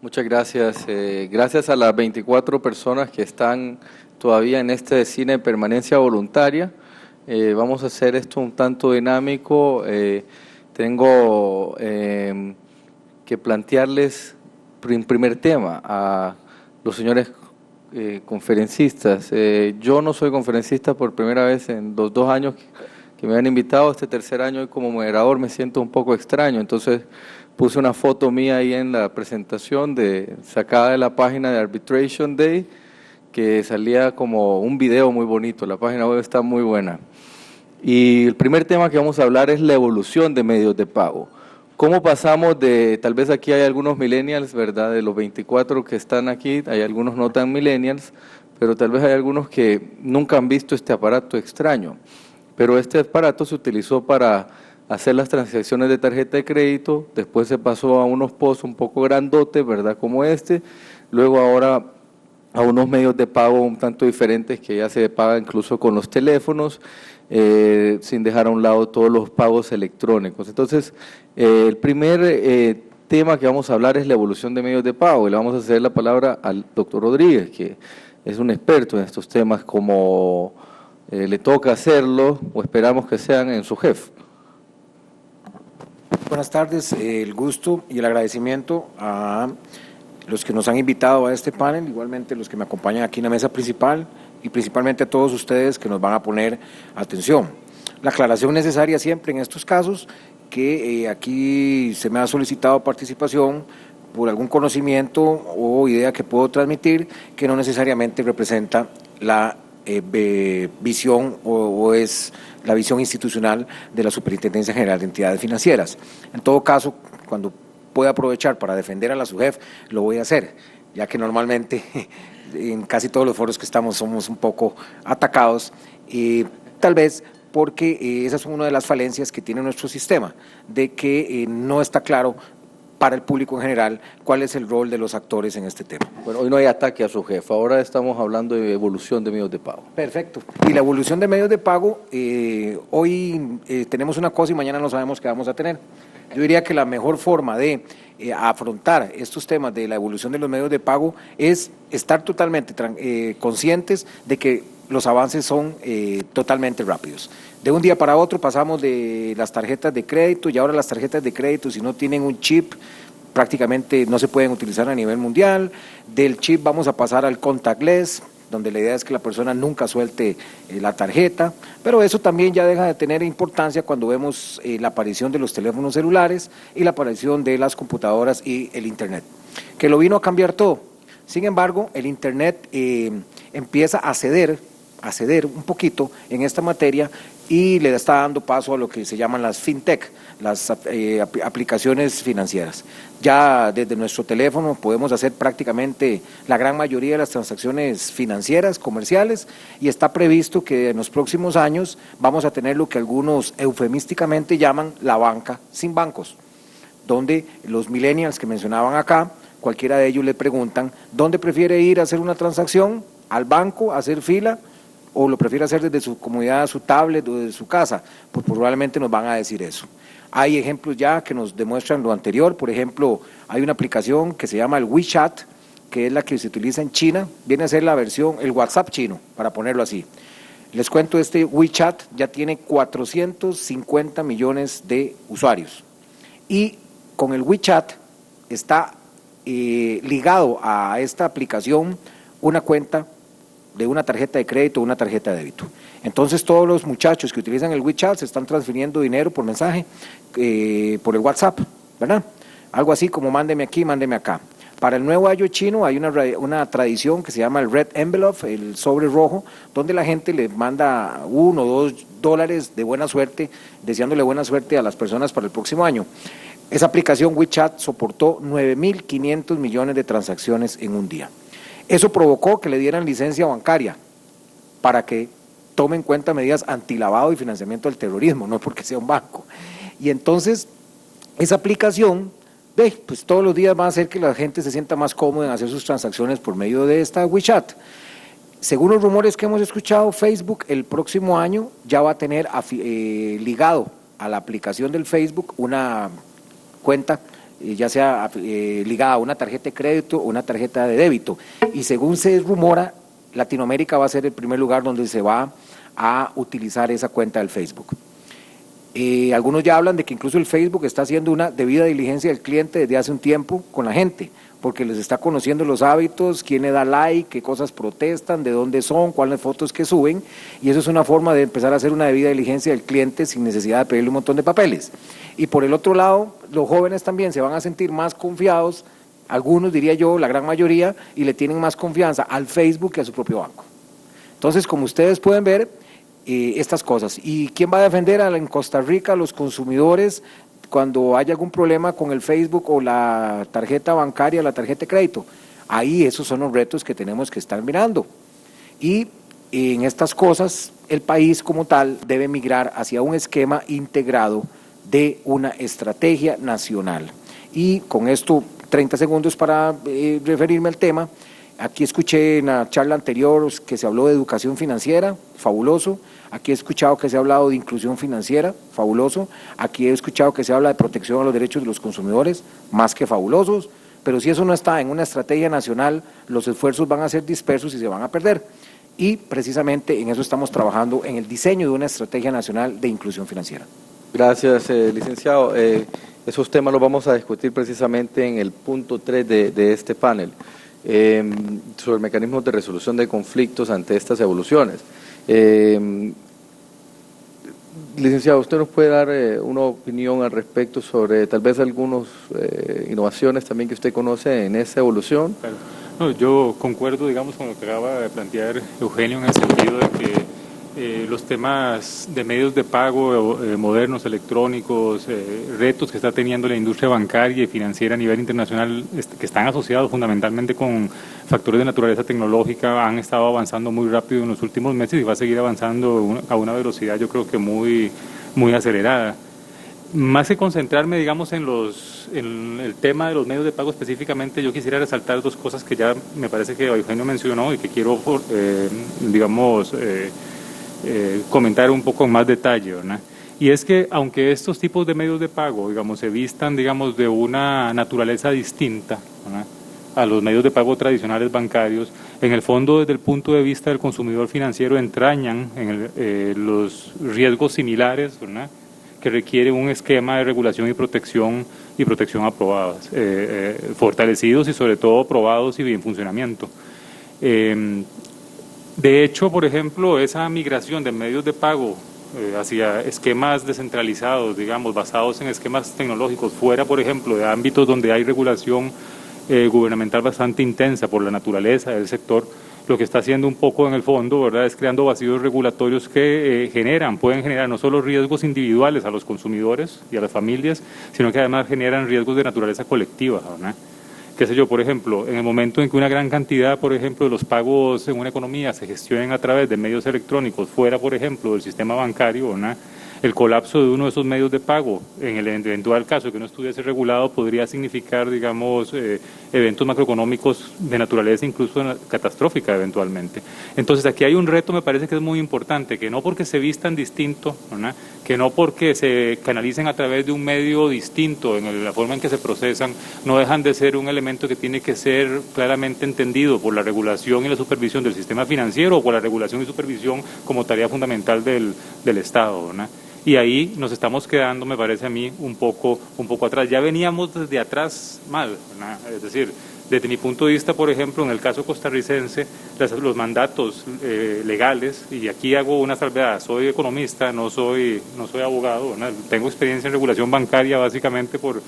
Muchas gracias. Gracias a las 24 personas que están todavía en este cine de permanencia voluntaria. Vamos a hacer esto un tanto dinámico. Tengo que plantearles un primer tema a los señores conferencistas. Yo no soy conferencista por primera vez en los 2 años que me han invitado. Este tercer año y como moderador me siento un poco extraño, entonces puse una foto mía ahí en la presentación sacada de la página de Arbitration Day, que salía como un video muy bonito. La página web está muy buena. Y el primer tema que vamos a hablar es la evolución de medios de pago. ¿Cómo pasamos tal vez aquí hay algunos millennials, ¿verdad? De los 24 que están aquí, hay algunos no tan millennials, pero tal vez hay algunos que nunca han visto este aparato extraño. Pero este aparato se utilizó para hacer las transacciones de tarjeta de crédito, después se pasó a unos POS un poco grandotes, ¿verdad? Como este, luego ahora a unos medios de pago un tanto diferentes que ya se paga incluso con los teléfonos, sin dejar a un lado todos los pagos electrónicos. Entonces, el primer tema que vamos a hablar es la evolución de medios de pago, y le vamos a ceder la palabra al doctor Rodríguez, que es un experto en estos temas, como le toca hacerlo, o esperamos que sean en su jefe. Buenas tardes, el gusto y el agradecimiento a los que nos han invitado a este panel, igualmente los que me acompañan aquí en la mesa principal y principalmente a todos ustedes que nos van a poner atención. La aclaración necesaria siempre en estos casos, que aquí se me ha solicitado participación por algún conocimiento o idea que puedo transmitir que no necesariamente representa la visión o es la visión institucional de la Superintendencia General de Entidades Financieras. En todo caso, cuando pueda aprovechar para defender a la SUGEF, lo voy a hacer, ya que normalmente en casi todos los foros que estamos somos un poco atacados, tal vez porque esa es una de las falencias que tiene nuestro sistema, de que no está claro para el público en general cuál es el rol de los actores en este tema. Bueno, hoy no hay ataque a su jefe, ahora estamos hablando de evolución de medios de pago. Perfecto. Y la evolución de medios de pago, hoy tenemos una cosa y mañana no sabemos qué vamos a tener. Yo diría que la mejor forma de afrontar estos temas de la evolución de los medios de pago es estar totalmente conscientes de que los avances son totalmente rápidos. De un día para otro pasamos de las tarjetas de crédito y ahora las tarjetas de crédito, si no tienen un chip, prácticamente no se pueden utilizar a nivel mundial. Del chip vamos a pasar al contactless, donde la idea es que la persona nunca suelte la tarjeta, pero eso también ya deja de tener importancia cuando vemos la aparición de los teléfonos celulares y la aparición de las computadoras y el Internet, que lo vino a cambiar todo. Sin embargo, el Internet empieza a ceder un poquito en esta materia y le está dando paso a lo que se llaman las fintech, las aplicaciones financieras. Ya desde nuestro teléfono podemos hacer prácticamente la gran mayoría de las transacciones financieras, comerciales, y está previsto que en los próximos años vamos a tener lo que algunos eufemísticamente llaman la banca sin bancos, donde los millennials que mencionaban acá, cualquiera de ellos le preguntan, ¿dónde prefiere ir a hacer una transacción? ¿Al banco, a hacer fila? ¿O lo prefiere hacer desde su comodidad, su tablet o desde su casa? Pues probablemente nos van a decir eso. Hay ejemplos ya que nos demuestran lo anterior. Por ejemplo, hay una aplicación que se llama el WeChat, que es la que se utiliza en China, viene a ser la versión, el WhatsApp chino, para ponerlo así. Les cuento, este WeChat ya tiene 450 millones de usuarios. Y con el WeChat está ligado a esta aplicación una cuenta de una tarjeta de crédito o una tarjeta de débito. Entonces todos los muchachos que utilizan el WeChat se están transfiriendo dinero por mensaje, por el WhatsApp, ¿verdad? Algo así como mándeme aquí, mándeme acá. Para el nuevo año chino hay una tradición que se llama el Red Envelope, el sobre rojo, donde la gente le manda $1 o $2 de buena suerte, deseándole buena suerte a las personas para el próximo año. Esa aplicación WeChat soportó 9.500 millones de transacciones en un día. Eso provocó que le dieran licencia bancaria para que tome en cuenta medidas antilavado y financiamiento del terrorismo, no porque sea un banco. Y entonces, esa aplicación, pues todos los días va a hacer que la gente se sienta más cómoda en hacer sus transacciones por medio de esta WeChat. Según los rumores que hemos escuchado, Facebook el próximo año ya va a tener ligado a la aplicación del Facebook una cuenta ya sea ligada a una tarjeta de crédito o una tarjeta de débito. Y según se rumora, Latinoamérica va a ser el primer lugar donde se va a utilizar esa cuenta del Facebook. Algunos ya hablan de que incluso el Facebook está haciendo una debida diligencia del cliente desde hace un tiempo con la gente, porque les está conociendo los hábitos, quién le da like, qué cosas protestan, de dónde son, cuáles fotos que suben, y eso es una forma de empezar a hacer una debida diligencia del cliente sin necesidad de pedirle un montón de papeles. Y por el otro lado, los jóvenes también se van a sentir más confiados, algunos diría yo, la gran mayoría, y le tienen más confianza al Facebook que a su propio banco. Entonces, como ustedes pueden ver, estas cosas. ¿Y quién va a defender en Costa Rica a los consumidores cuando haya algún problema con el Facebook o la tarjeta bancaria, la tarjeta de crédito? Ahí esos son los retos que tenemos que estar mirando. Y en estas cosas, el país como tal debe migrar hacia un esquema integrado de una estrategia nacional. Y con esto, 30 segundos para referirme al tema. Aquí escuché en la charla anterior que se habló de educación financiera, fabuloso. Aquí he escuchado que se ha hablado de inclusión financiera, fabuloso. Aquí he escuchado que se habla de protección a los derechos de los consumidores, más que fabulosos. Pero si eso no está en una estrategia nacional, los esfuerzos van a ser dispersos y se van a perder. Y precisamente en eso estamos trabajando, en el diseño de una estrategia nacional de inclusión financiera. Gracias, licenciado. Esos temas los vamos a discutir precisamente en el punto 3 de este panel. Sobre mecanismos de resolución de conflictos ante estas evoluciones. Licenciado, ¿usted nos puede dar una opinión al respecto sobre tal vez algunas innovaciones también que usted conoce en esa evolución? Claro. No, yo concuerdo, digamos, con lo que acaba de plantear Eugenio, en el sentido de que los temas de medios de pago modernos, electrónicos, retos que está teniendo la industria bancaria y financiera a nivel internacional, que están asociados fundamentalmente con factores de naturaleza tecnológica, han estado avanzando muy rápido en los últimos meses y va a seguir avanzando a una velocidad, yo creo que muy acelerada. Más que concentrarme, digamos, en el tema de los medios de pago específicamente, yo quisiera resaltar dos cosas que ya me parece que Eugenio mencionó y que quiero, comentar un poco en más detalle, ¿verdad? Y es que aunque estos tipos de medios de pago, digamos, se vistan, digamos, de una naturaleza distinta, ¿verdad?, a los medios de pago tradicionales bancarios, en el fondo, desde el punto de vista del consumidor financiero, entrañan los riesgos similares, ¿verdad?, que requieren un esquema de regulación y protección aprobados, fortalecidos y sobre todo probados y en funcionamiento. De hecho, por ejemplo, esa migración de medios de pago hacia esquemas descentralizados, digamos, basados en esquemas tecnológicos, fuera, por ejemplo, de ámbitos donde hay regulación gubernamental bastante intensa por la naturaleza del sector, lo que está haciendo un poco en el fondo, ¿verdad?, es creando vacíos regulatorios que pueden generar no solo riesgos individuales a los consumidores y a las familias, sino que además generan riesgos de naturaleza colectiva, ¿verdad? Qué sé yo, por ejemplo, en el momento en que una gran cantidad, por ejemplo, de los pagos en una economía se gestionen a través de medios electrónicos, fuera, por ejemplo, del sistema bancario, ¿verdad?, el colapso de uno de esos medios de pago, en el eventual caso que no estuviese regulado, podría significar, digamos, eventos macroeconómicos de naturaleza incluso catastrófica eventualmente. Entonces aquí hay un reto, me parece que es muy importante, que no porque se vistan distinto, ¿verdad?, que no porque se canalicen a través de un medio distinto en la forma en que se procesan, no dejan de ser un elemento que tiene que ser claramente entendido por la regulación y la supervisión del sistema financiero o por la regulación y supervisión como tarea fundamental del Estado, ¿verdad? Y ahí nos estamos quedando, me parece a mí, un poco atrás. Ya veníamos desde atrás mal, ¿verdad? Es decir, desde mi punto de vista, por ejemplo, en el caso costarricense, los mandatos legales, y aquí hago una salvedad, soy economista, no soy abogado, ¿verdad?, tengo experiencia en regulación bancaria básicamente por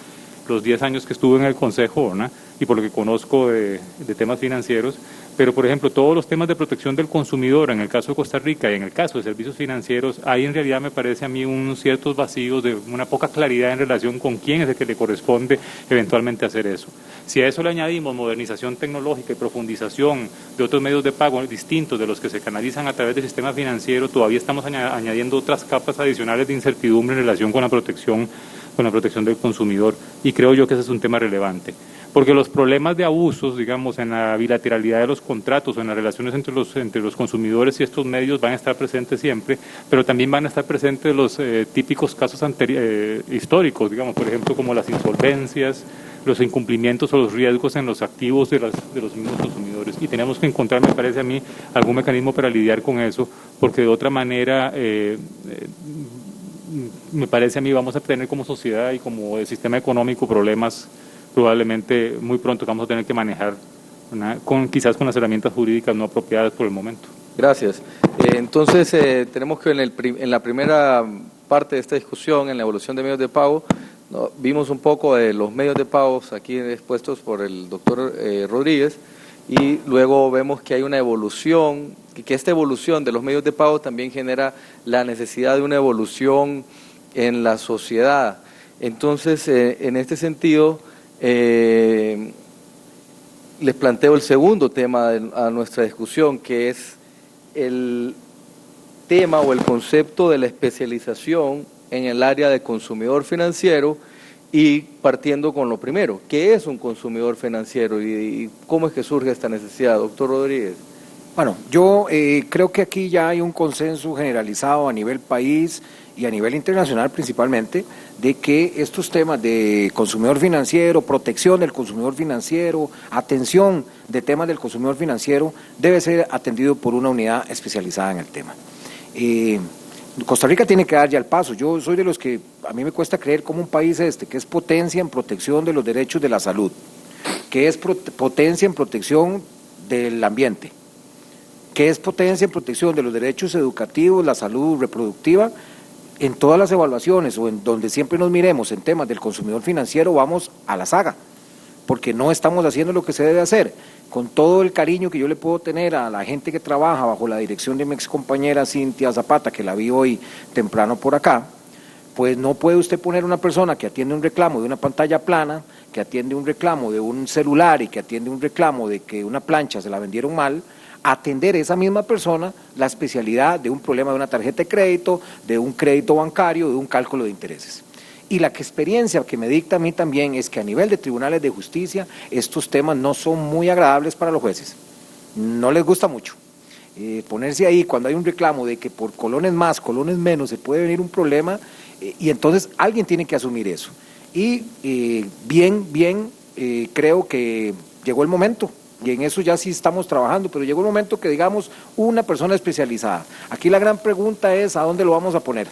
los 10 años que estuve en el Consejo, ¿verdad?, y por lo que conozco de temas financieros. Pero, por ejemplo, todos los temas de protección del consumidor, en el caso de Costa Rica y en el caso de servicios financieros, hay en realidad, me parece a mí, unos ciertos vacíos de una poca claridad en relación con quién es el que le corresponde eventualmente hacer eso. Si a eso le añadimos modernización tecnológica y profundización de otros medios de pago distintos de los que se canalizan a través del sistema financiero, todavía estamos añadiendo otras capas adicionales de incertidumbre en relación con la protección del consumidor, y creo yo que ese es un tema relevante. porque los problemas de abusos, digamos, en la bilateralidad de los contratos o en las relaciones entre los consumidores y estos medios van a estar presentes siempre, pero también van a estar presentes los típicos casos históricos, digamos, por ejemplo, como las insolvencias, los incumplimientos o los riesgos en los activos de los mismos consumidores. Y tenemos que encontrar, me parece a mí, algún mecanismo para lidiar con eso, porque de otra manera, me parece a mí, vamos a tener como sociedad y como sistema económico problemas probablemente muy pronto que vamos a tener que manejar, quizás con las herramientas jurídicas no apropiadas por el momento. Gracias. Entonces, tenemos que en la primera parte de esta discusión, en la evolución de medios de pago, vimos un poco de los medios de pago aquí expuestos por el doctor Rodríguez, y luego vemos que hay una evolución, que esta evolución de los medios de pago también genera la necesidad de una evolución en la sociedad. Entonces, en este sentido, les planteo el segundo tema a nuestra discusión, que es el tema o el concepto de la especialización en el área de consumidor financiero, y partiendo con lo primero, ¿qué es un consumidor financiero y cómo es que surge esta necesidad, doctor Rodríguez? Bueno, yo creo que aquí ya hay un consenso generalizado a nivel país y a nivel internacional principalmente, de que estos temas de consumidor financiero, protección del consumidor financiero, atención de temas del consumidor financiero, debe ser atendido por una unidad especializada en el tema. Costa Rica tiene que dar ya el paso. Yo soy de los que a mí me cuesta creer cómo un país que es potencia en protección de los derechos de la salud, que es potencia en protección del ambiente, que es potencia en protección de los derechos educativos, la salud reproductiva, en todas las evaluaciones o en donde siempre nos miremos en temas del consumidor financiero vamos a la saga, porque no estamos haciendo lo que se debe hacer. Con todo el cariño que yo le puedo tener a la gente que trabaja bajo la dirección de mi ex compañera Cintia Zapata, que la vi hoy temprano por acá, pues no puede usted poner una persona que atiende un reclamo de una pantalla plana, que atiende un reclamo de un celular y que atiende un reclamo de que una plancha se la vendieron mal, atender esa misma persona la especialidad de un problema de una tarjeta de crédito, de un crédito bancario, de un cálculo de intereses. Y la experiencia que me dicta a mí también es que a nivel de tribunales de justicia estos temas no son muy agradables para los jueces, no les gusta mucho. Ponerse ahí cuando hay un reclamo de que por colones más, colones menos se puede venir un problema, y entonces alguien tiene que asumir eso. Y creo que llegó el momento. Y en eso ya sí estamos trabajando, pero llegó el momento que digamos una persona especializada. Aquí la gran pregunta es ¿a dónde lo vamos a poner?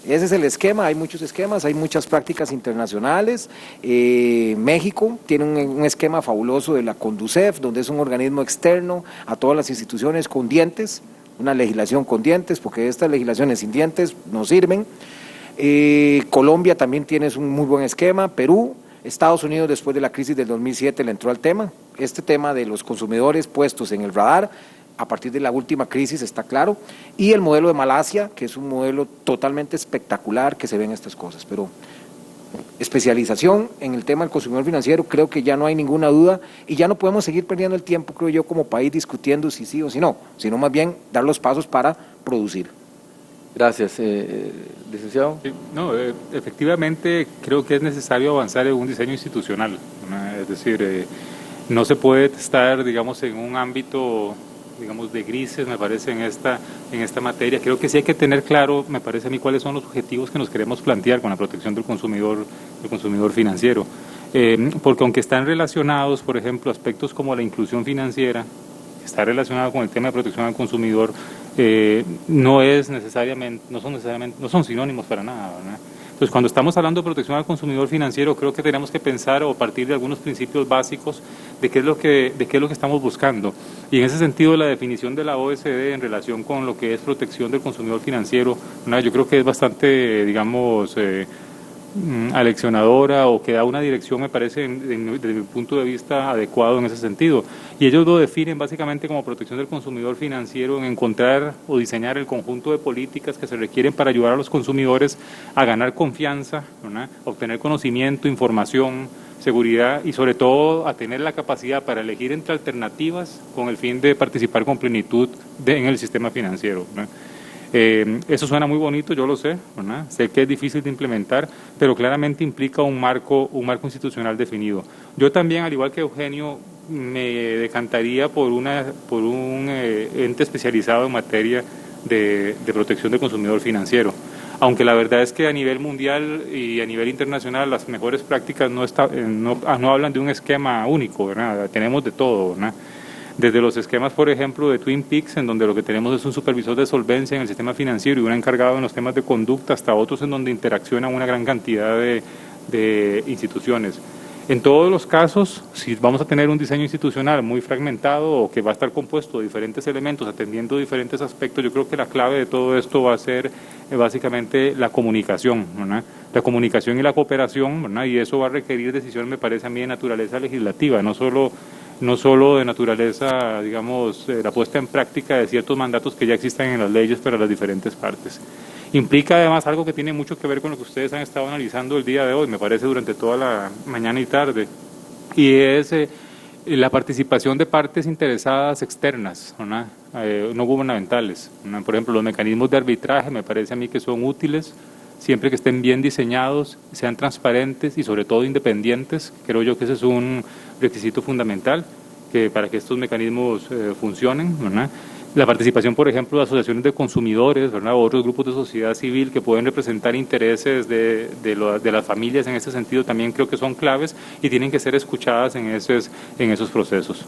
Ese es el esquema, hay muchos esquemas, hay muchas prácticas internacionales. México tiene un esquema fabuloso de la CONDUCEF, donde es un organismo externo a todas las instituciones con dientes, una legislación con dientes, porque estas legislaciones sin dientes no sirven. Colombia también tiene un muy buen esquema, Perú. Estados Unidos después de la crisis del 2007 le entró al tema, este tema de los consumidores puestos en el radar, a partir de la última crisis está claro, y el modelo de Malasia, que es un modelo totalmente espectacular que se ven estas cosas, pero especialización en el tema del consumidor financiero creo que ya no hay ninguna duda y ya no podemos seguir perdiendo el tiempo, creo yo, como país discutiendo si sí o si no, sino más bien dar los pasos para producir. Gracias, licenciado. Sí, no, efectivamente creo que es necesario avanzar en un diseño institucional, ¿no? Es decir, no se puede estar, digamos, en un ámbito, digamos, de grises, me parece, en esta materia. Creo que sí hay que tener claro, me parece a mí, cuáles son los objetivos que nos queremos plantear con la protección del consumidor financiero. Porque aunque están relacionados, por ejemplo, aspectos como la inclusión financiera, que está relacionado con el tema de protección al consumidor, no son sinónimos para nada, ¿verdad? Entonces, cuando estamos hablando de protección al consumidor financiero, creo que tenemos que pensar o partir de algunos principios básicos de qué es lo que estamos buscando. Y en ese sentido, la definición de la OECD en relación con lo que es protección del consumidor financiero, ¿no? Yo creo que es bastante, digamos, aleccionadora, o que da una dirección, me parece, desde mi punto de vista, adecuado en ese sentido. Y ellos lo definen básicamente como protección del consumidor financiero, en encontrar o diseñar el conjunto de políticas que se requieren para ayudar a los consumidores a ganar confianza, ¿no? Obtener conocimiento, información, seguridad y sobre todo a tener la capacidad para elegir entre alternativas con el fin de participar con plenitud en el sistema financiero, ¿no? Eso suena muy bonito, yo lo sé, ¿verdad? Sé que es difícil de implementar, pero claramente implica un marco institucional definido. Yo también, al igual que Eugenio, me decantaría por un ente especializado en materia de protección del consumidor financiero. Aunque la verdad es que a nivel mundial y a nivel internacional las mejores prácticas no hablan de un esquema único, ¿verdad? Tenemos de todo, ¿verdad? Desde los esquemas, por ejemplo, de Twin Peaks, en donde lo que tenemos es un supervisor de solvencia en el sistema financiero y un encargado en los temas de conducta, hasta otros en donde interaccionan una gran cantidad de instituciones. En todos los casos, si vamos a tener un diseño institucional muy fragmentado o que va a estar compuesto de diferentes elementos, atendiendo diferentes aspectos, yo creo que la clave de todo esto va a ser básicamente la comunicación, ¿verdad? La comunicación y la cooperación, ¿verdad? Y eso va a requerir decisiones, me parece a mí, de naturaleza legislativa, no solo de naturaleza, digamos, la puesta en práctica de ciertos mandatos que ya existen en las leyes para las diferentes partes. Implica además algo que tiene mucho que ver con lo que ustedes han estado analizando el día de hoy, me parece, durante toda la mañana y tarde, y es la participación de partes interesadas externas, no gubernamentales, ¿no? Por ejemplo, los mecanismos de arbitraje me parece a mí que son útiles, siempre que estén bien diseñados, sean transparentes y sobre todo independientes. Creo yo que ese es un requisito fundamental para que estos mecanismos funcionen, ¿verdad? La participación, por ejemplo, de asociaciones de consumidores, ¿verdad? O otros grupos de sociedad civil que pueden representar intereses de las familias en ese sentido también creo que son claves y tienen que ser escuchadas en esos procesos.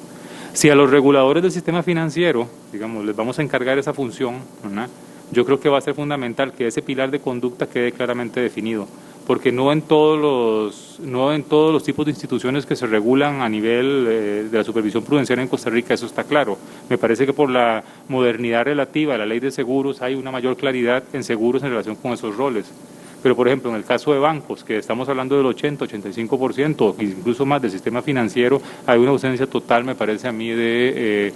Si a los reguladores del sistema financiero, digamos, les vamos a encargar esa función, ¿verdad? Yo creo que va a ser fundamental que ese pilar de conducta quede claramente definido, porque no en todos los tipos de instituciones que se regulan a nivel de la supervisión prudencial en Costa Rica eso está claro. Me parece que por la modernidad relativa a la ley de seguros hay una mayor claridad en seguros en relación con esos roles. Pero, por ejemplo, en el caso de bancos, que estamos hablando del 80-85%, incluso más del sistema financiero, hay una ausencia total, me parece a mí, de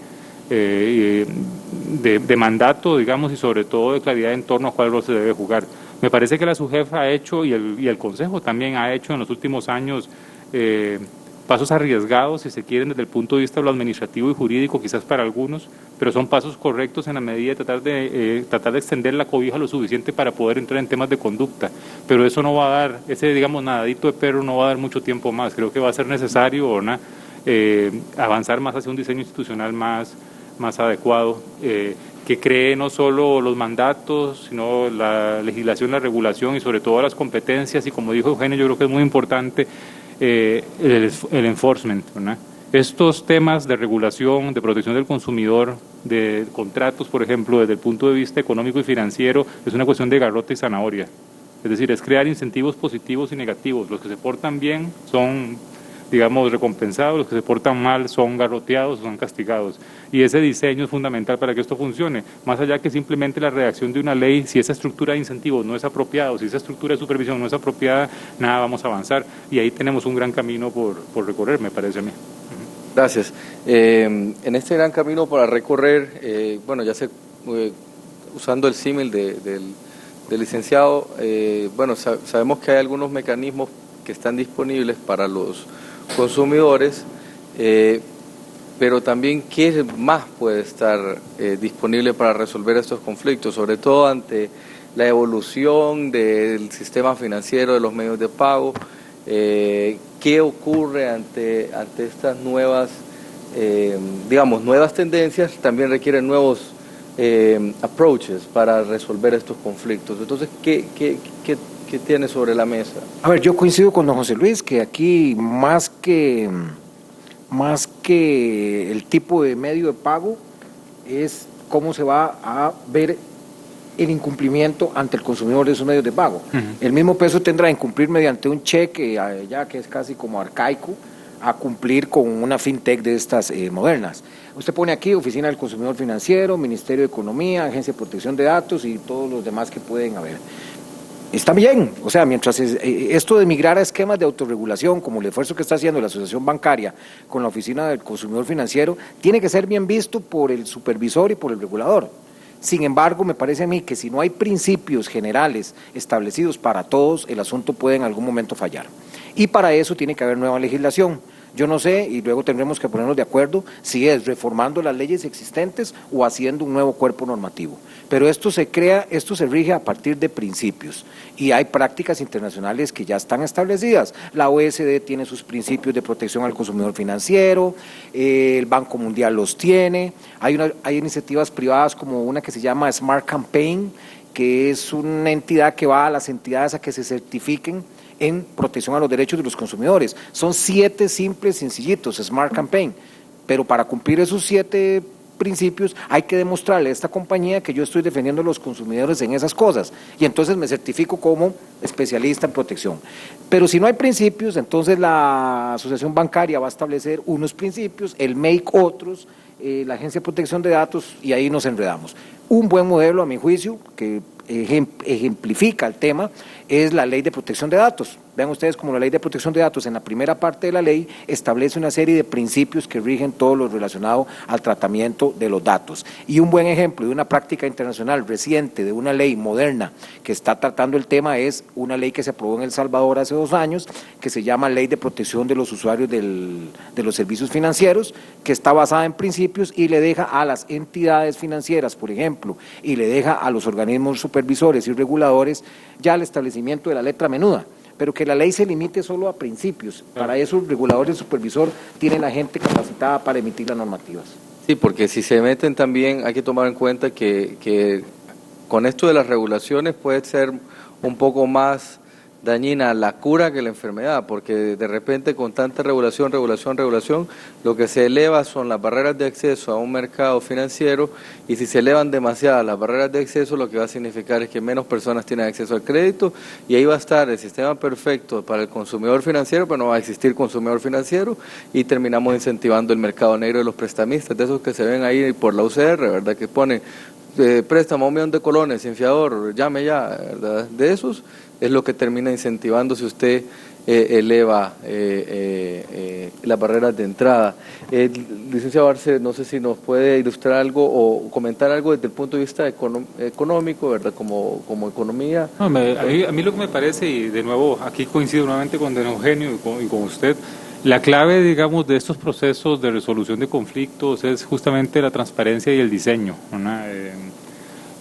mandato, digamos, y sobre todo de claridad en torno a cuál rol se debe jugar. Me parece que la SUGEF ha hecho, y el Consejo también ha hecho en los últimos años, pasos arriesgados, si se quieren, desde el punto de vista de lo administrativo y jurídico, quizás para algunos, pero son pasos correctos en la medida de tratar de extender la cobija lo suficiente para poder entrar en temas de conducta. Pero eso no va a dar, ese, digamos, nadadito de perro no va a dar mucho tiempo más. Creo que va a ser necesario, ¿no? Avanzar más hacia un diseño institucional más adecuado, que cree no solo los mandatos, sino la legislación, la regulación y sobre todo las competencias y, como dijo Eugenio, yo creo que es muy importante el enforcement, ¿verdad? Estos temas de regulación, de protección del consumidor, de contratos, por ejemplo, desde el punto de vista económico y financiero, es una cuestión de garrote y zanahoria. Es decir, es crear incentivos positivos y negativos. Los que se portan bien son, digamos, recompensados, los que se portan mal son garroteados, son castigados. Y ese diseño es fundamental para que esto funcione, más allá que simplemente la redacción de una ley. Si esa estructura de incentivos no es apropiada, o si esa estructura de supervisión no es apropiada, nada vamos a avanzar. Y ahí tenemos un gran camino por recorrer, me parece a mí. Gracias. En este gran camino para recorrer, bueno, ya usando el símil del licenciado, bueno, sabemos que hay algunos mecanismos que están disponibles para los consumidores, pero también qué más puede estar disponible para resolver estos conflictos, sobre todo ante la evolución del sistema financiero, de los medios de pago. ¿Qué ocurre ante estas nuevas, digamos, nuevas tendencias? También requieren nuevos approaches para resolver estos conflictos. Entonces, ¿qué tiene sobre la mesa? A ver, yo coincido con don José Luis que aquí más que el tipo de medio de pago es cómo se va a ver el incumplimiento ante el consumidor de esos medios de pago. El mismo peso tendrá en cumplir mediante un cheque, ya que es casi como arcaico, a cumplir con una fintech de estas modernas. Usted pone aquí Oficina del Consumidor Financiero, Ministerio de Economía, Agencia de Protección de Datos y todos los demás que pueden haber. Está bien, o sea, mientras esto de migrar a esquemas de autorregulación, como el esfuerzo que está haciendo la Asociación Bancaria con la Oficina del Consumidor Financiero, tiene que ser bien visto por el supervisor y por el regulador. Sin embargo, me parece a mí que si no hay principios generales establecidos para todos, el asunto puede en algún momento fallar. Y para eso tiene que haber nueva legislación. Yo no sé, y luego tendremos que ponernos de acuerdo si es reformando las leyes existentes o haciendo un nuevo cuerpo normativo. Pero esto se rige a partir de principios, y hay prácticas internacionales que ya están establecidas. La OECD tiene sus principios de protección al consumidor financiero, el Banco Mundial los tiene, hay iniciativas privadas como una que se llama Smart Campaign, que es una entidad que va a las entidades a que se certifiquen en protección a los derechos de los consumidores. Son 7 simples, sencillitos, Smart Campaign, pero para cumplir esos 7 principios hay que demostrarle a esta compañía que yo estoy defendiendo a los consumidores en esas cosas, y entonces me certifico como especialista en protección. Pero si no hay principios, entonces la Asociación Bancaria va a establecer unos principios, el MEIC otros, la Agencia de Protección de Datos, y ahí nos enredamos. Un buen modelo, a mi juicio, que ejemplifica el tema, es la Ley de Protección de Datos. Vean ustedes como la Ley de Protección de Datos, en la primera parte de la ley, establece una serie de principios que rigen todo lo relacionado al tratamiento de los datos. Y un buen ejemplo de una práctica internacional reciente, de una ley moderna que está tratando el tema, es una ley que se aprobó en El Salvador hace 2 años, que se llama Ley de Protección de los Usuarios de los Servicios Financieros, que está basada en principios y le deja a las entidades financieras, por ejemplo, y le deja a los organismos supervisores y reguladores ya el establecimiento de la letra menuda, pero que la ley se limite solo a principios. Para eso el regulador y el supervisor tienen la gente capacitada para emitir las normativas. Sí, porque si se meten también hay que tomar en cuenta que con esto de las regulaciones puede ser un poco más dañina la cura que la enfermedad, porque de repente con tanta regulación, lo que se eleva son las barreras de acceso a un mercado financiero, y si se elevan demasiadas las barreras de acceso, lo que va a significar es que menos personas tienen acceso al crédito, y ahí va a estar el sistema perfecto para el consumidor financiero, pero no va a existir consumidor financiero, y terminamos incentivando el mercado negro de los prestamistas, de esos que se ven ahí por la UCR, ¿verdad?, que ponen préstamo a 1 millón de colones, sin fiador, llame ya, ¿verdad? De esos es lo que termina incentivando si usted eleva las barreras de entrada. Licenciado Arce, no sé si nos puede ilustrar algo o comentar algo desde el punto de vista económico, ¿verdad? Como economía. No, a mí lo que me parece, y de nuevo aquí coincido nuevamente con don Eugenio y con usted, la clave, digamos, de estos procesos de resolución de conflictos es justamente la transparencia y el diseño, ¿no?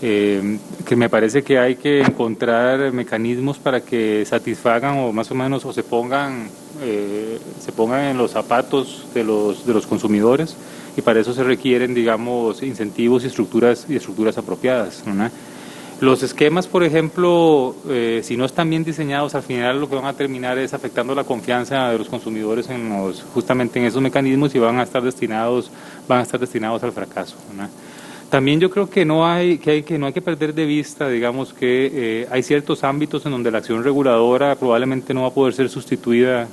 Que me parece que hay que encontrar mecanismos para que satisfagan o más o menos o se pongan en los zapatos de los consumidores, y para eso se requieren, digamos, incentivos y estructuras apropiadas, ¿no? Los esquemas, por ejemplo, si no están bien diseñados, al final lo que van a terminar es afectando la confianza de los consumidores justamente en esos mecanismos, y van a estar destinados al fracaso, ¿no? También yo creo que no hay que perder de vista, digamos, que hay ciertos ámbitos en donde la acción reguladora probablemente no va a poder ser sustituida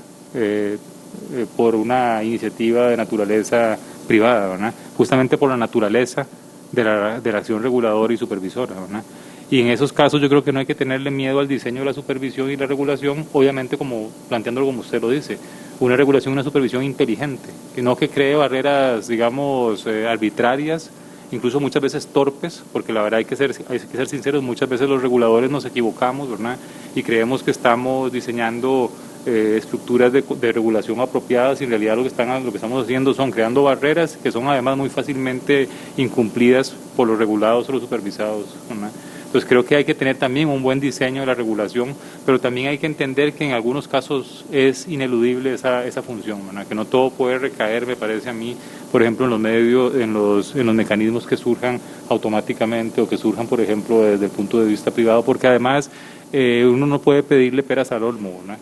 por una iniciativa de naturaleza privada, ¿verdad? Justamente por la naturaleza de la acción reguladora y supervisora, ¿verdad? Y en esos casos yo creo que no hay que tenerle miedo al diseño de la supervisión y la regulación, obviamente planteándolo como usted lo dice, una regulación y una supervisión inteligente, que no que cree barreras, digamos, arbitrarias, incluso muchas veces torpes, porque la verdad hay que ser sinceros, muchas veces los reguladores nos equivocamos, ¿verdad? Y creemos que estamos diseñando estructuras de regulación apropiadas, y en realidad lo que estamos haciendo son creando barreras que son además muy fácilmente incumplidas por los regulados o los supervisados, ¿verdad? Entonces creo que hay que tener también un buen diseño de la regulación, pero también hay que entender que en algunos casos es ineludible esa función, ¿verdad? Que no todo puede recaer, me parece a mí, por ejemplo, en los mecanismos que surjan automáticamente o que surjan, por ejemplo, desde el punto de vista privado, porque además uno no puede pedirle peras al olmo, ¿verdad?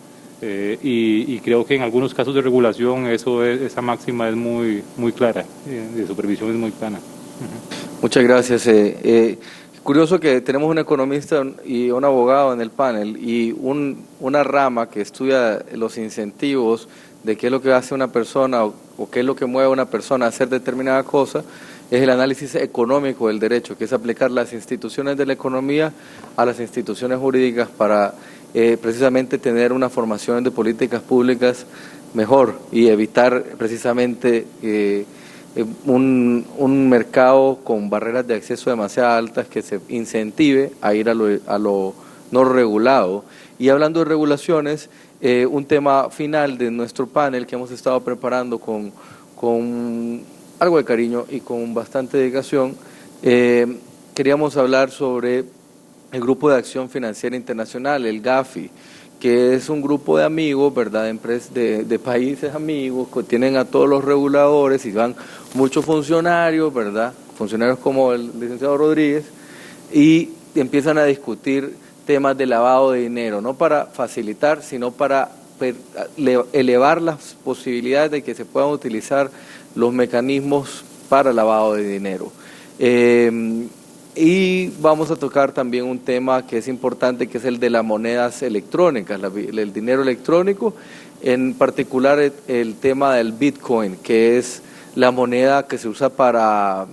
Y creo que en algunos casos de regulación esa máxima es muy clara, de supervisión es muy plana. Muchas gracias. Curioso que tenemos un economista y un abogado en el panel, y una rama que estudia los incentivos de qué es lo que hace una persona o qué es lo que mueve a una persona a hacer determinada cosa, es el análisis económico del derecho, que es aplicar las instituciones de la economía a las instituciones jurídicas para precisamente tener una formación de políticas públicas mejor y evitar precisamente un mercado con barreras de acceso demasiado altas que se incentive a ir a lo no regulado. Y hablando de regulaciones, un tema final de nuestro panel que hemos estado preparando con algo de cariño y con bastante dedicación. Queríamos hablar sobre el Grupo de Acción Financiera Internacional, el GAFI, que es un grupo de amigos, ¿verdad?, de países amigos, que tienen a todos los reguladores y van muchos funcionarios, ¿verdad?, funcionarios como el licenciado Rodríguez, y empiezan a discutir temas de lavado de dinero, no para facilitar, sino para elevar las posibilidades de que se puedan utilizar los mecanismos para lavado de dinero. Y vamos a tocar también un tema que es importante, que es el de las monedas electrónicas, el dinero electrónico, en particular el tema del Bitcoin, que es la moneda que se usa para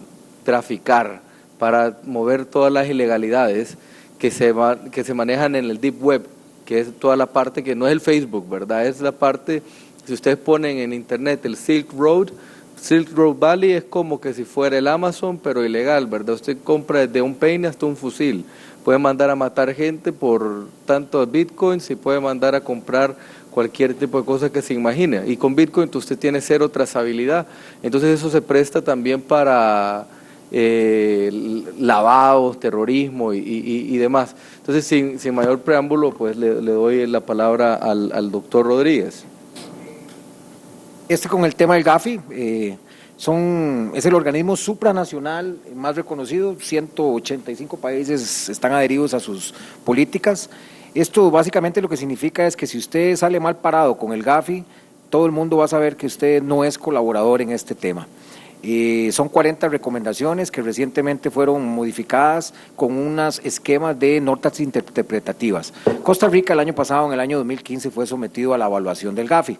traficar, para mover todas las ilegalidades que se manejan en el Deep Web, que es toda la parte que no es el Facebook, ¿verdad? Es la parte, si ustedes ponen en internet el Silk Road Valley es como que si fuera el Amazon, pero ilegal, ¿verdad? Usted compra desde un peine hasta un fusil. Puede mandar a matar gente por tantos bitcoins y puede mandar a comprar cualquier tipo de cosa que se imagine. Y con bitcoin usted tiene cero trazabilidad. Entonces eso se presta también para lavados, terrorismo y demás. Entonces, sin mayor preámbulo, pues le doy la palabra al doctor Rodríguez. Con el tema del GAFI, es el organismo supranacional más reconocido, 185 países están adheridos a sus políticas. Esto básicamente lo que significa es que si usted sale mal parado con el GAFI, todo el mundo va a saber que usted no es colaborador en este tema. Son 40 recomendaciones que recientemente fueron modificadas con unos esquemas de notas interpretativas. Costa Rica el año pasado, en el año 2015, fue sometido a la evaluación del GAFI.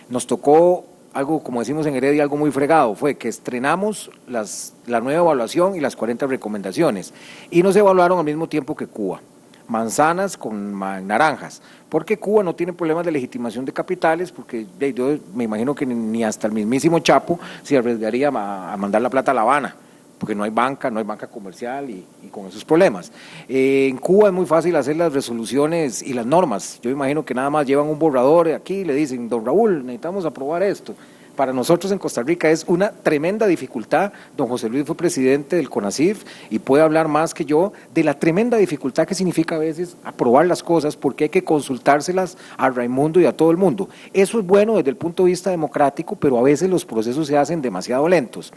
Nos tocó algo, como decimos en Heredia, algo muy fregado, fue que estrenamos la nueva evaluación y las 40 recomendaciones, y nos evaluaron al mismo tiempo que Cuba, manzanas con naranjas, porque Cuba no tiene problemas de legitimación de capitales, porque yo me imagino que ni hasta el mismísimo Chapo se arriesgaría a mandar la plata a La Habana, porque no hay banca comercial y con esos problemas. En Cuba es muy fácil hacer las resoluciones y las normas. Yo imagino que nada más llevan un borrador aquí y le dicen, don Raúl, necesitamos aprobar esto. Para nosotros en Costa Rica es una tremenda dificultad. Don José Luis fue presidente del CONACYF y puede hablar más que yo de la tremenda dificultad que significa a veces aprobar las cosas, porque hay que consultárselas a Raimundo y a todo el mundo. Eso es bueno desde el punto de vista democrático, pero a veces los procesos se hacen demasiado lentos.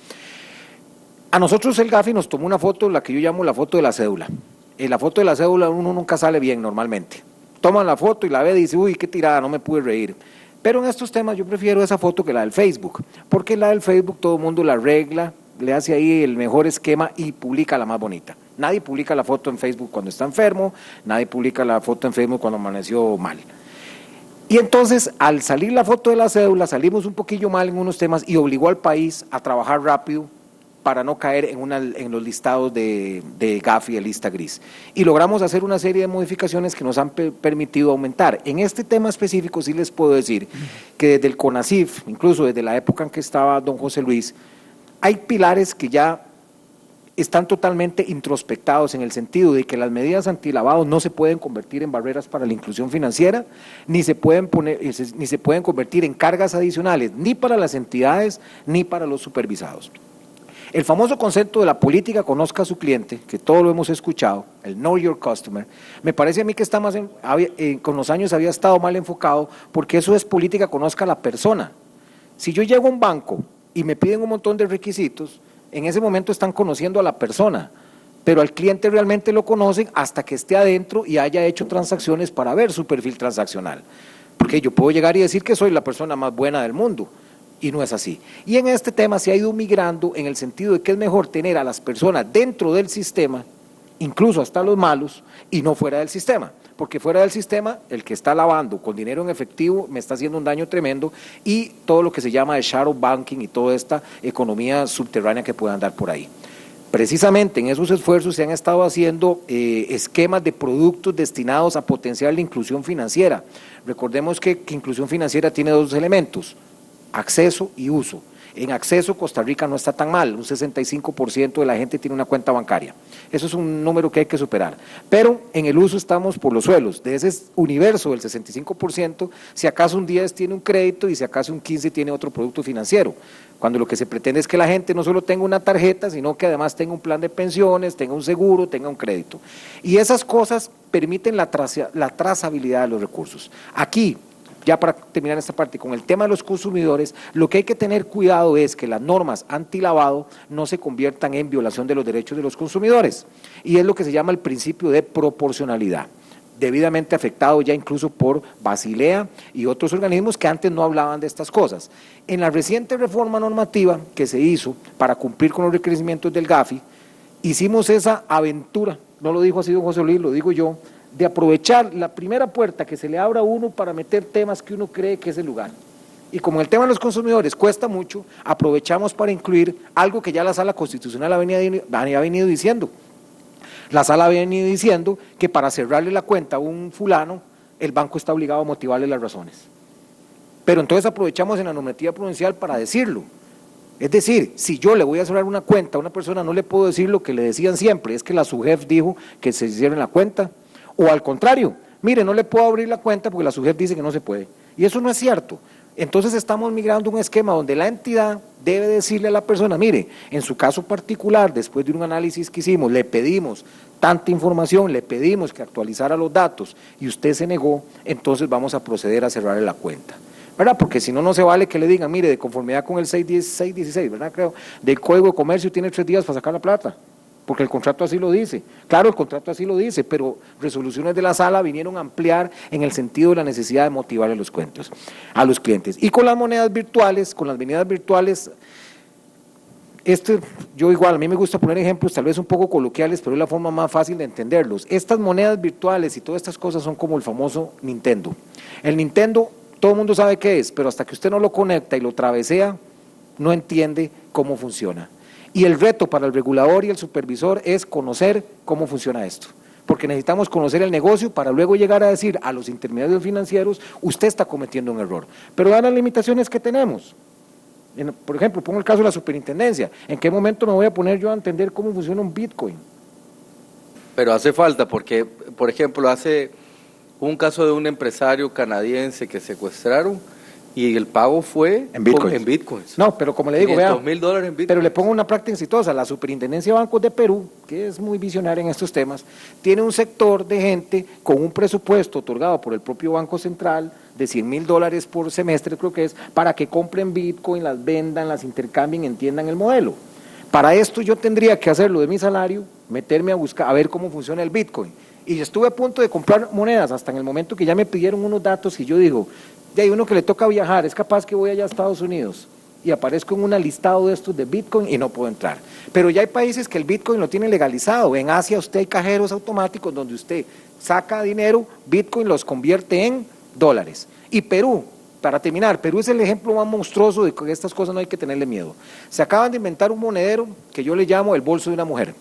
A nosotros el GAFI nos tomó una foto, la que yo llamo la foto de la cédula. En la foto de la cédula uno nunca sale bien normalmente. Toman la foto y la ve y dice, uy, qué tirada, no me pude reír. Pero en estos temas yo prefiero esa foto que la del Facebook, porque la del Facebook todo el mundo la arregla, le hace ahí el mejor esquema y publica la más bonita. Nadie publica la foto en Facebook cuando está enfermo, nadie publica la foto en Facebook cuando amaneció mal. Y entonces, al salir la foto de la cédula, salimos un poquillo mal en unos temas y obligó al país a trabajar rápido para no caer en los listados de GAFI, de lista gris. Y logramos hacer una serie de modificaciones que nos han permitido aumentar. En este tema específico sí les puedo decir que desde el CONACYF, incluso desde la época en que estaba don José Luis, hay pilares que ya están totalmente introspectados en el sentido de que las medidas antilavado no se pueden convertir en barreras para la inclusión financiera, ni se pueden convertir en cargas adicionales, ni para las entidades, ni para los supervisados. El famoso concepto de la política conozca a su cliente, que todos lo hemos escuchado, el Know Your Customer, me parece a mí que está con los años había estado mal enfocado, porque eso es política conozca a la persona. Si yo llego a un banco y me piden un montón de requisitos, en ese momento están conociendo a la persona, pero al cliente realmente lo conocen hasta que esté adentro y haya hecho transacciones para ver su perfil transaccional. Porque yo puedo llegar y decir que soy la persona más buena del mundo, y no es así. Y en este tema se ha ido migrando en el sentido de que es mejor tener a las personas dentro del sistema, incluso hasta los malos, y no fuera del sistema, porque fuera del sistema el que está lavando con dinero en efectivo me está haciendo un daño tremendo, y todo lo que se llama el shadow banking y toda esta economía subterránea que pueda andar por ahí. Precisamente en esos esfuerzos se han estado haciendo esquemas de productos destinados a potenciar la inclusión financiera. Recordemos que inclusión financiera tiene dos elementos: acceso y uso. En acceso, Costa Rica no está tan mal, un 65% de la gente tiene una cuenta bancaria. Eso es un número que hay que superar. Pero en el uso estamos por los suelos. De ese universo del 65%, si acaso un 10 tiene un crédito y si acaso un 15 tiene otro producto financiero. Cuando lo que se pretende es que la gente no solo tenga una tarjeta, sino que además tenga un plan de pensiones, tenga un seguro, tenga un crédito. Y esas cosas permiten la trazabilidad de los recursos. Aquí, ya para terminar esta parte, con el tema de los consumidores, lo que hay que tener cuidado es que las normas antilavado no se conviertan en violación de los derechos de los consumidores. Y es lo que se llama el principio de proporcionalidad, debidamente afectado ya incluso por Basilea y otros organismos que antes no hablaban de estas cosas. En la reciente reforma normativa que se hizo para cumplir con los requerimientos del GAFI, hicimos esa aventura, no lo dijo así don José Luis, lo digo yo, de aprovechar la primera puerta que se le abra a uno para meter temas que uno cree que es el lugar. Y como el tema de los consumidores cuesta mucho, aprovechamos para incluir algo que ya la Sala Constitucional había venido diciendo. La Sala había venido diciendo que para cerrarle la cuenta a un fulano, el banco está obligado a motivarle las razones. Pero entonces aprovechamos en la normativa provincial para decirlo. Es decir, si yo le voy a cerrar una cuenta a una persona, no le puedo decir lo que le decían siempre, es que la SUGEF dijo que se cierre la cuenta. O al contrario, mire, no le puedo abrir la cuenta porque la SUGEF dice que no se puede. Y eso no es cierto. Entonces estamos migrando a un esquema donde la entidad debe decirle a la persona, mire, en su caso particular, después de un análisis que hicimos, le pedimos tanta información, le pedimos que actualizara los datos y usted se negó, entonces vamos a proceder a cerrarle la cuenta. ¿Verdad? Porque si no, no se vale que le digan, mire, de conformidad con el 616, ¿verdad? Creo, del Código de Comercio tiene 3 días para sacar la plata. Porque el contrato así lo dice. Claro, el contrato así lo dice, pero resoluciones de la Sala vinieron a ampliar en el sentido de la necesidad de motivar a los clientes. Y con las monedas virtuales, yo igual, a mí me gusta poner ejemplos tal vez un poco coloquiales, pero es la forma más fácil de entenderlos. Estas monedas virtuales y todas estas cosas son como el famoso Nintendo. El Nintendo, todo el mundo sabe qué es, pero hasta que usted no lo conecta y lo travesea, no entiende cómo funciona. Y el reto para el regulador y el supervisor es conocer cómo funciona esto, porque necesitamos conocer el negocio para luego llegar a decir a los intermediarios financieros, usted está cometiendo un error. Pero dan las limitaciones que tenemos. Por ejemplo, pongo el caso de la superintendencia. ¿En qué momento me voy a poner yo a entender cómo funciona un Bitcoin? Pero hace falta, porque, por ejemplo, hace un caso de un empresario canadiense que secuestraron, y el pago fue en bitcoins. No, pero como le digo, vea, $500,000 en bitcoins. Pero le pongo una práctica exitosa. La Superintendencia de Bancos de Perú, que es muy visionaria en estos temas, tiene un sector de gente con un presupuesto otorgado por el propio Banco Central de $100,000 por semestre, creo que es, para que compren bitcoin, las vendan, las intercambien, entiendan el modelo. Para esto yo tendría que hacerlo de mi salario, meterme a buscar, a ver cómo funciona el bitcoin. Y estuve a punto de comprar monedas hasta en el momento que ya me pidieron unos datos y yo digo, ya hay uno que le toca viajar, es capaz que voy allá a Estados Unidos y aparezco en un listado de estos de Bitcoin y no puedo entrar. Pero ya hay países que el Bitcoin lo tienen legalizado. En Asia usted hay cajeros automáticos donde usted saca dinero, Bitcoin los convierte en dólares. Y Perú, para terminar, Perú es el ejemplo más monstruoso de que estas cosas no hay que tenerle miedo. Se acaban de inventar un monedero que yo le llamo el bolso de una mujer.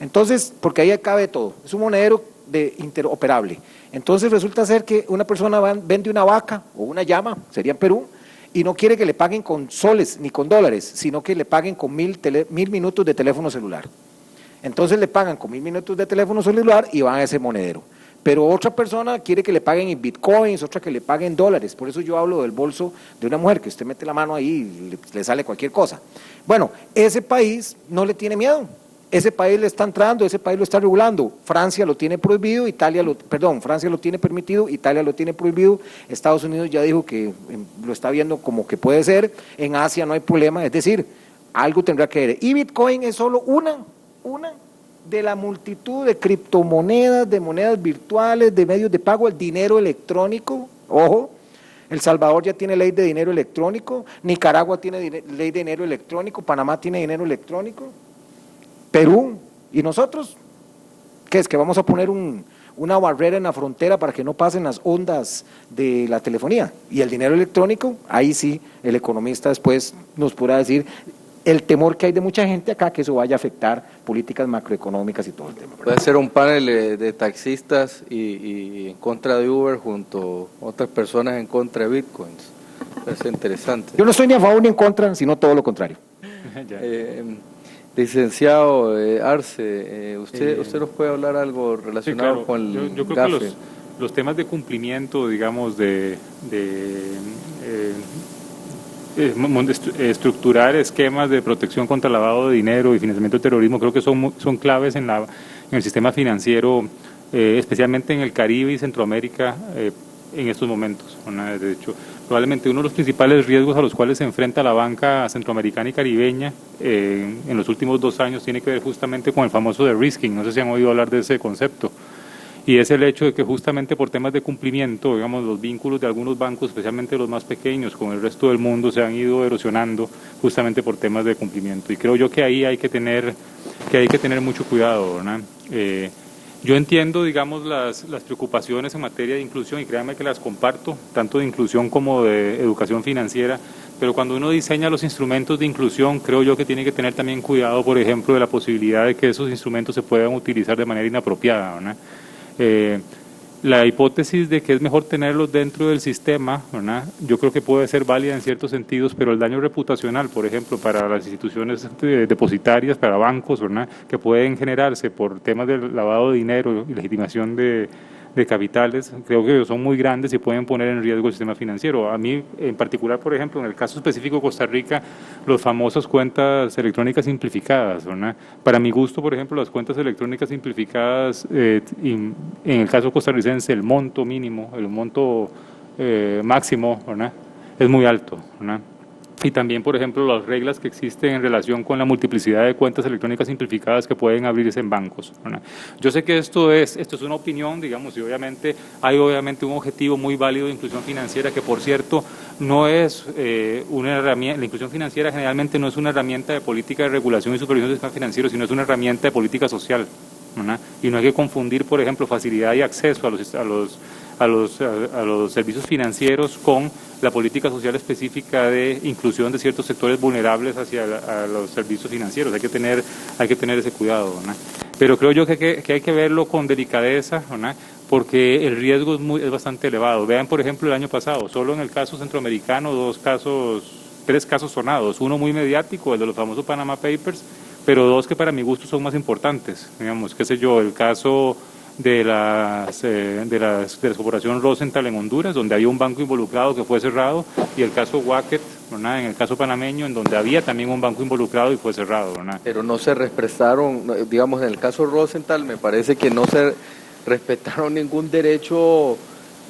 Entonces, porque ahí cabe todo, es un monedero interoperable. Entonces resulta ser que una persona vende una vaca o una llama, sería en Perú, y no quiere que le paguen con soles ni con dólares, sino que le paguen con 1,000 minutos de teléfono celular. Entonces le pagan con 1,000 minutos de teléfono celular y van a ese monedero. Pero otra persona quiere que le paguen en bitcoins, otra que le paguen en dólares. Por eso yo hablo del bolso de una mujer, que usted mete la mano ahí y le sale cualquier cosa. Bueno, ese país no le tiene miedo. Ese país le está entrando, ese país lo está regulando. Francia lo tiene prohibido, Francia lo tiene permitido, Italia lo tiene prohibido, Estados Unidos ya dijo que lo está viendo como que puede ser, en Asia no hay problema, es decir, algo tendrá que ver. Y Bitcoin es solo una de la multitud de criptomonedas, de monedas virtuales, de medios de pago, el dinero electrónico, ojo. El Salvador ya tiene ley de dinero electrónico, Nicaragua tiene ley de dinero electrónico, Panamá tiene dinero electrónico. Perú, ¿y nosotros? ¿Qué es? ¿Que vamos a poner una barrera en la frontera para que no pasen las ondas de la telefonía? Y el dinero electrónico, ahí sí, el economista después nos podrá decir el temor que hay de mucha gente acá que eso vaya a afectar políticas macroeconómicas y todo el tema. Puede ser un panel de taxistas y en contra de Uber junto a otras personas en contra de Bitcoins. Es interesante. Yo no estoy ni a favor ni en contra, sino todo lo contrario. Licenciado Arce, usted nos puede hablar algo relacionado sí, claro. con el yo creo GAFE. que los temas de cumplimiento, digamos, estructurar esquemas de protección contra lavado de dinero y financiamiento del terrorismo, creo que son claves en el sistema financiero, especialmente en el Caribe y Centroamérica en estos momentos, ¿no? De hecho, probablemente uno de los principales riesgos a los cuales se enfrenta la banca centroamericana y caribeña en los últimos 2 años tiene que ver justamente con el famoso de-risking. No sé si han oído hablar de ese concepto. Y es el hecho de que justamente por temas de cumplimiento, digamos, los vínculos de algunos bancos, especialmente los más pequeños, con el resto del mundo se han ido erosionando justamente por temas de cumplimiento. Y creo yo que ahí hay que tener mucho cuidado, ¿verdad? Yo entiendo, digamos, las preocupaciones en materia de inclusión y créanme que las comparto, tanto de inclusión como de educación financiera, pero cuando uno diseña los instrumentos de inclusión, creo yo que tiene que tener también cuidado, por ejemplo, de la posibilidad de que esos instrumentos se puedan utilizar de manera inapropiada, ¿verdad? La hipótesis de que es mejor tenerlos dentro del sistema, ¿verdad? Yo creo que puede ser válida en ciertos sentidos, pero el daño reputacional, por ejemplo, para las instituciones depositarias, para bancos, ¿verdad? Que pueden generarse por temas de lavado de dinero y legitimación de capitales, creo que son muy grandes y pueden poner en riesgo el sistema financiero. A mí, en particular, por ejemplo, en el caso específico de Costa Rica, los famosos cuentas electrónicas simplificadas, ¿verdad? Para mi gusto, por ejemplo, las cuentas electrónicas simplificadas, en el caso costarricense, el monto mínimo, el monto máximo, ¿verdad? Es muy alto, ¿verdad? Y también, por ejemplo, las reglas que existen en relación con la multiplicidad de cuentas electrónicas simplificadas que pueden abrirse en bancos, ¿verdad? Yo sé que esto es una opinión, digamos, y obviamente hay un objetivo muy válido de inclusión financiera que, por cierto, no es una herramienta. La inclusión financiera generalmente no es una herramienta de política de regulación y supervisión del sistema financiero, sino es una herramienta de política social, ¿verdad? Y no hay que confundir, por ejemplo, facilidad y acceso a los servicios financieros con la política social específica de inclusión de ciertos sectores vulnerables hacia a los servicios financieros. Hay que tener ese cuidado, ¿no? Pero creo yo que hay que verlo con delicadeza, ¿no? Porque el riesgo es bastante elevado. Vean, por ejemplo, el año pasado, solo en el caso centroamericano, 3 casos sonados, uno muy mediático, el de los famosos Panama Papers, pero 2 que para mi gusto son más importantes, digamos, qué sé yo, el caso de la corporación Rosenthal en Honduras, donde había un banco involucrado que fue cerrado, y el caso Wacket, ¿verdad? En el caso panameño, en donde había también un banco involucrado y fue cerrado, ¿verdad? Pero no se respetaron, digamos, en el caso Rosenthal me parece que no se respetaron ningún derecho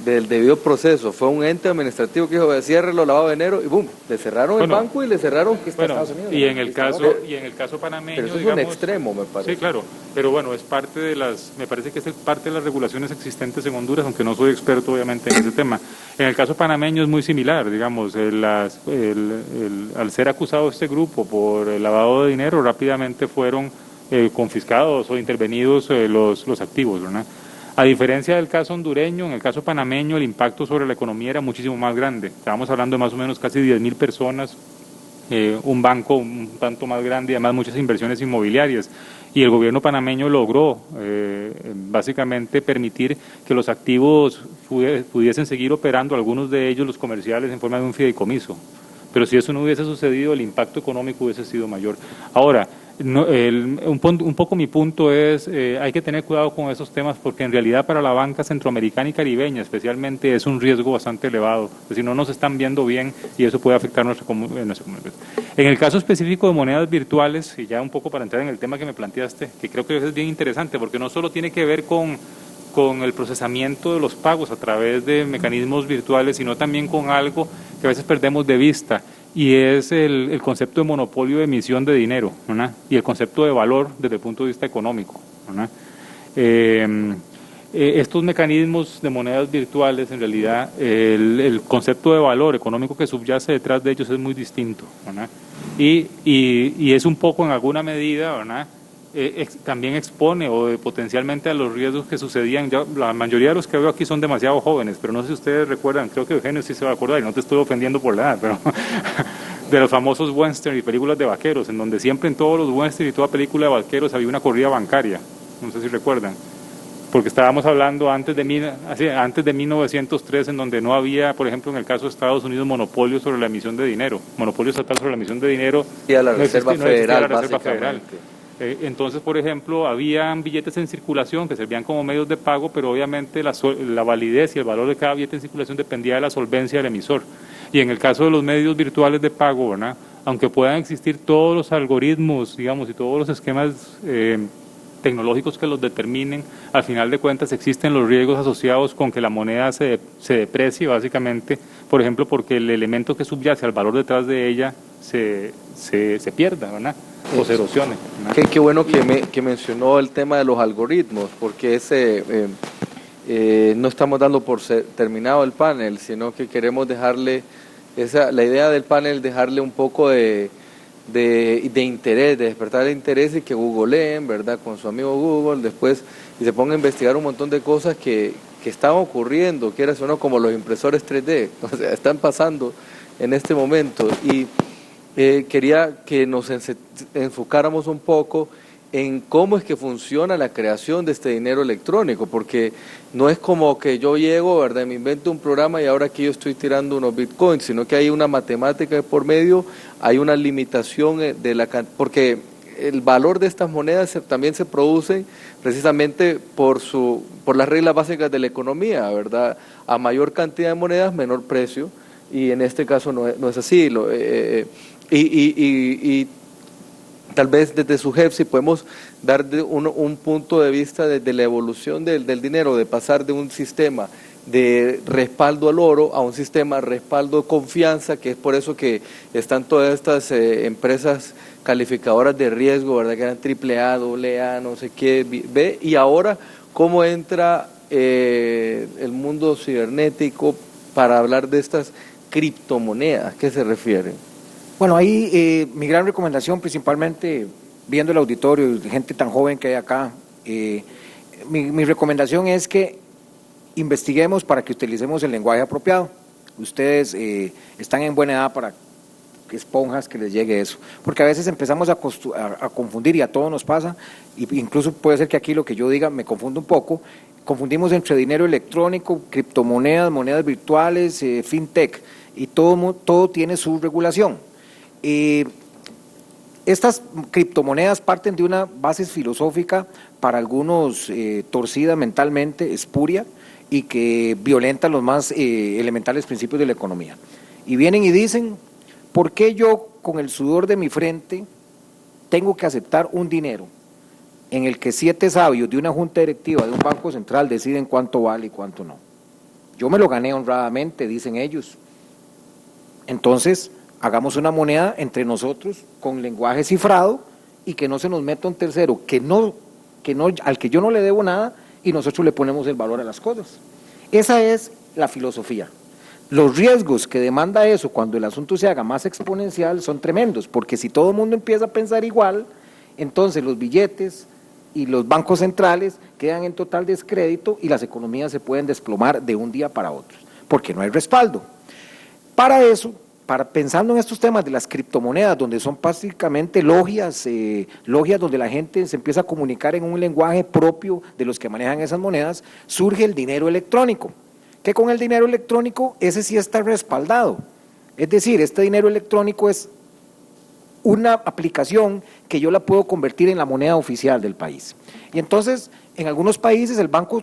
del debido proceso. Fue un ente administrativo que dijo, ciérrelo, lavado de dinero, y boom, le cerraron el banco y le cerraron que está Estados Unidos. Y en el caso panameño, pero eso es digamos, un extremo, me parece. Sí, claro, pero bueno, es parte me parece que es parte de las regulaciones existentes en Honduras, aunque no soy experto obviamente en ese tema. En el caso panameño es muy similar, digamos, al ser acusado este grupo por el lavado de dinero, rápidamente fueron confiscados o intervenidos los activos, ¿verdad? A diferencia del caso hondureño, en el caso panameño el impacto sobre la economía era muchísimo más grande. Estábamos hablando de más o menos casi 10.000 personas, un banco un tanto más grande y además muchas inversiones inmobiliarias. Y el gobierno panameño logró básicamente permitir que los activos pudiesen seguir operando, algunos de ellos los comerciales, en forma de un fideicomiso. Pero si eso no hubiese sucedido, el impacto económico hubiese sido mayor. Ahora, un poco mi punto es, hay que tener cuidado con esos temas porque en realidad para la banca centroamericana y caribeña especialmente es un riesgo bastante elevado, es decir, no nos están viendo bien y eso puede afectar nuestra comunidad. En el caso específico de monedas virtuales, y ya un poco para entrar en el tema que me planteaste, que creo que es bien interesante porque no solo tiene que ver con el procesamiento de los pagos a través de mecanismos virtuales, sino también con algo que a veces perdemos de vista, y es el concepto de monopolio de emisión de dinero, ¿verdad? Y el concepto de valor desde el punto de vista económico, ¿verdad? Estos mecanismos de monedas virtuales, en realidad, el concepto de valor económico que subyace detrás de ellos es muy distinto, ¿verdad? Y es un poco, en alguna medida, ¿verdad? También expone potencialmente a los riesgos que sucedían. La mayoría de los que veo aquí son demasiado jóvenes, pero no sé si ustedes recuerdan, creo que Eugenio sí se va a acordar, y no te estoy ofendiendo por la edad, pero de los famosos western y películas de vaqueros, en donde siempre en todos los western y toda película de vaqueros había una corrida bancaria, no sé si recuerdan. porque estábamos hablando antes de 1903, en donde no había, por ejemplo, en el caso de Estados Unidos, monopolio sobre la emisión de dinero, monopolio estatal sobre la emisión de dinero. Y a la Reserva Federal, la Reserva Federal. Entonces, por ejemplo, habían billetes en circulación que servían como medios de pago, pero obviamente la validez y el valor de cada billete en circulación dependía de la solvencia del emisor. Y en el caso de los medios virtuales de pago, ¿verdad?, aunque puedan existir todos los algoritmos, digamos, y todos los esquemas tecnológicos que los determinen, al final de cuentas existen los riesgos asociados con que la moneda se deprecie, básicamente, por ejemplo, porque el elemento que subyace al valor detrás de ella se pierda, ¿verdad?, o se erosione. Qué bueno que mencionó el tema de los algoritmos, porque no estamos dando por terminado el panel, sino que queremos dejarle, la idea del panel, dejarle un poco de interés, de despertar el interés y que googleen, ¿verdad?, con su amigo Google después, y se ponga a investigar un montón de cosas que están ocurriendo, quieras o no, como los impresores 3D, o sea, están pasando en este momento. Y quería que nos enfocáramos un poco en cómo es que funciona la creación de este dinero electrónico, porque no es como que yo llego, ¿verdad?, me invento un programa y ahora aquí yo estoy tirando unos bitcoins, sino que hay una matemática por medio, hay una limitación porque el valor de estas monedas también se produce precisamente por las reglas básicas de la economía, ¿verdad? A mayor cantidad de monedas, menor precio, y en este caso no es así. Y tal vez desde su jefe si podemos dar un punto de vista desde la evolución del dinero, de pasar de un sistema de respaldo al oro a un sistema de respaldo de confianza, que es por eso que están todas estas empresas calificadoras de riesgo, ¿verdad?, que eran AAA, AA, no sé qué, B, y ahora cómo entra el mundo cibernético para hablar de estas criptomonedas. ¿Qué se refiere? Bueno, ahí mi gran recomendación, principalmente viendo el auditorio y gente tan joven que hay acá, mi recomendación es que investiguemos para que utilicemos el lenguaje apropiado. Ustedes están en buena edad para esponjas que les llegue eso, porque a veces empezamos a confundir, y a todos nos pasa, y incluso puede ser que aquí lo que yo diga me confunda un poco. Confundimos entre dinero electrónico, criptomonedas, monedas virtuales, fintech, y todo tiene su regulación. Estas criptomonedas parten de una base filosófica, para algunos torcida mentalmente, espuria, y que violenta los más elementales principios de la economía. Y vienen y dicen: ¿por qué yo, con el sudor de mi frente, tengo que aceptar un dinero en el que 7 sabios de una junta directiva de un banco central deciden cuánto vale y cuánto no? Yo me lo gané honradamente, dicen ellos. Entonces, hagamos una moneda entre nosotros con lenguaje cifrado, y que no se nos meta un tercero al que yo no le debo nada, y nosotros le ponemos el valor a las cosas. Esa es la filosofía. Los riesgos que demanda eso cuando el asunto se haga más exponencial son tremendos, porque si todo el mundo empieza a pensar igual, entonces los billetes y los bancos centrales quedan en total descrédito y las economías se pueden desplomar de un día para otro, porque no hay respaldo. Para eso, pensando en estos temas de las criptomonedas, donde son básicamente logias donde la gente se empieza a comunicar en un lenguaje propio de los que manejan esas monedas, surge el dinero electrónico, que con el dinero electrónico ese sí está respaldado. Es decir, este dinero electrónico es una aplicación que yo la puedo convertir en la moneda oficial del país. Y entonces, en algunos países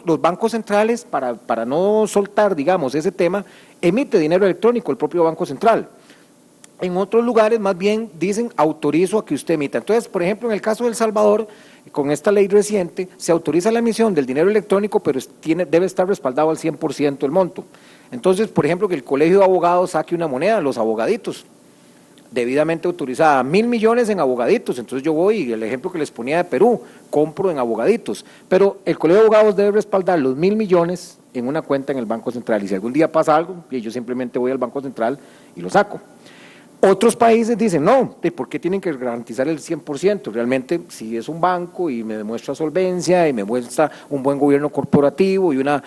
los bancos centrales, para no soltar, digamos, ese tema, emite dinero electrónico, el propio Banco Central. En otros lugares, más bien, dicen: autorizo a que usted emita. Entonces, por ejemplo, en el caso de El Salvador, con esta ley reciente, se autoriza la emisión del dinero electrónico, pero debe estar respaldado al 100% el monto. Entonces, por ejemplo, que el Colegio de Abogados saque una moneda, los abogaditos, debidamente autorizada, 1.000 millones en abogaditos. Entonces yo voy, y el ejemplo que les ponía de Perú, compro en abogaditos, pero el Colegio de Abogados debe respaldar los 1.000 millones en una cuenta en el Banco Central, y si algún día pasa algo, yo simplemente voy al Banco Central y lo saco. Otros países dicen: no, ¿por qué tienen que garantizar el 100%? Realmente, si es un banco y me demuestra solvencia y me muestra un buen gobierno corporativo y una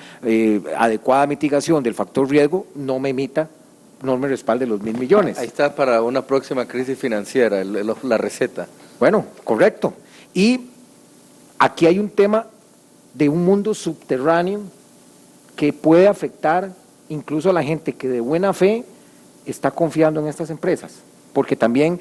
adecuada mitigación del factor riesgo, no me respalde los 1.000 millones. Ahí está para una próxima crisis financiera, la receta. Bueno, correcto. Y aquí hay un tema de un mundo subterráneo que puede afectar incluso a la gente que de buena fe está confiando en estas empresas, porque también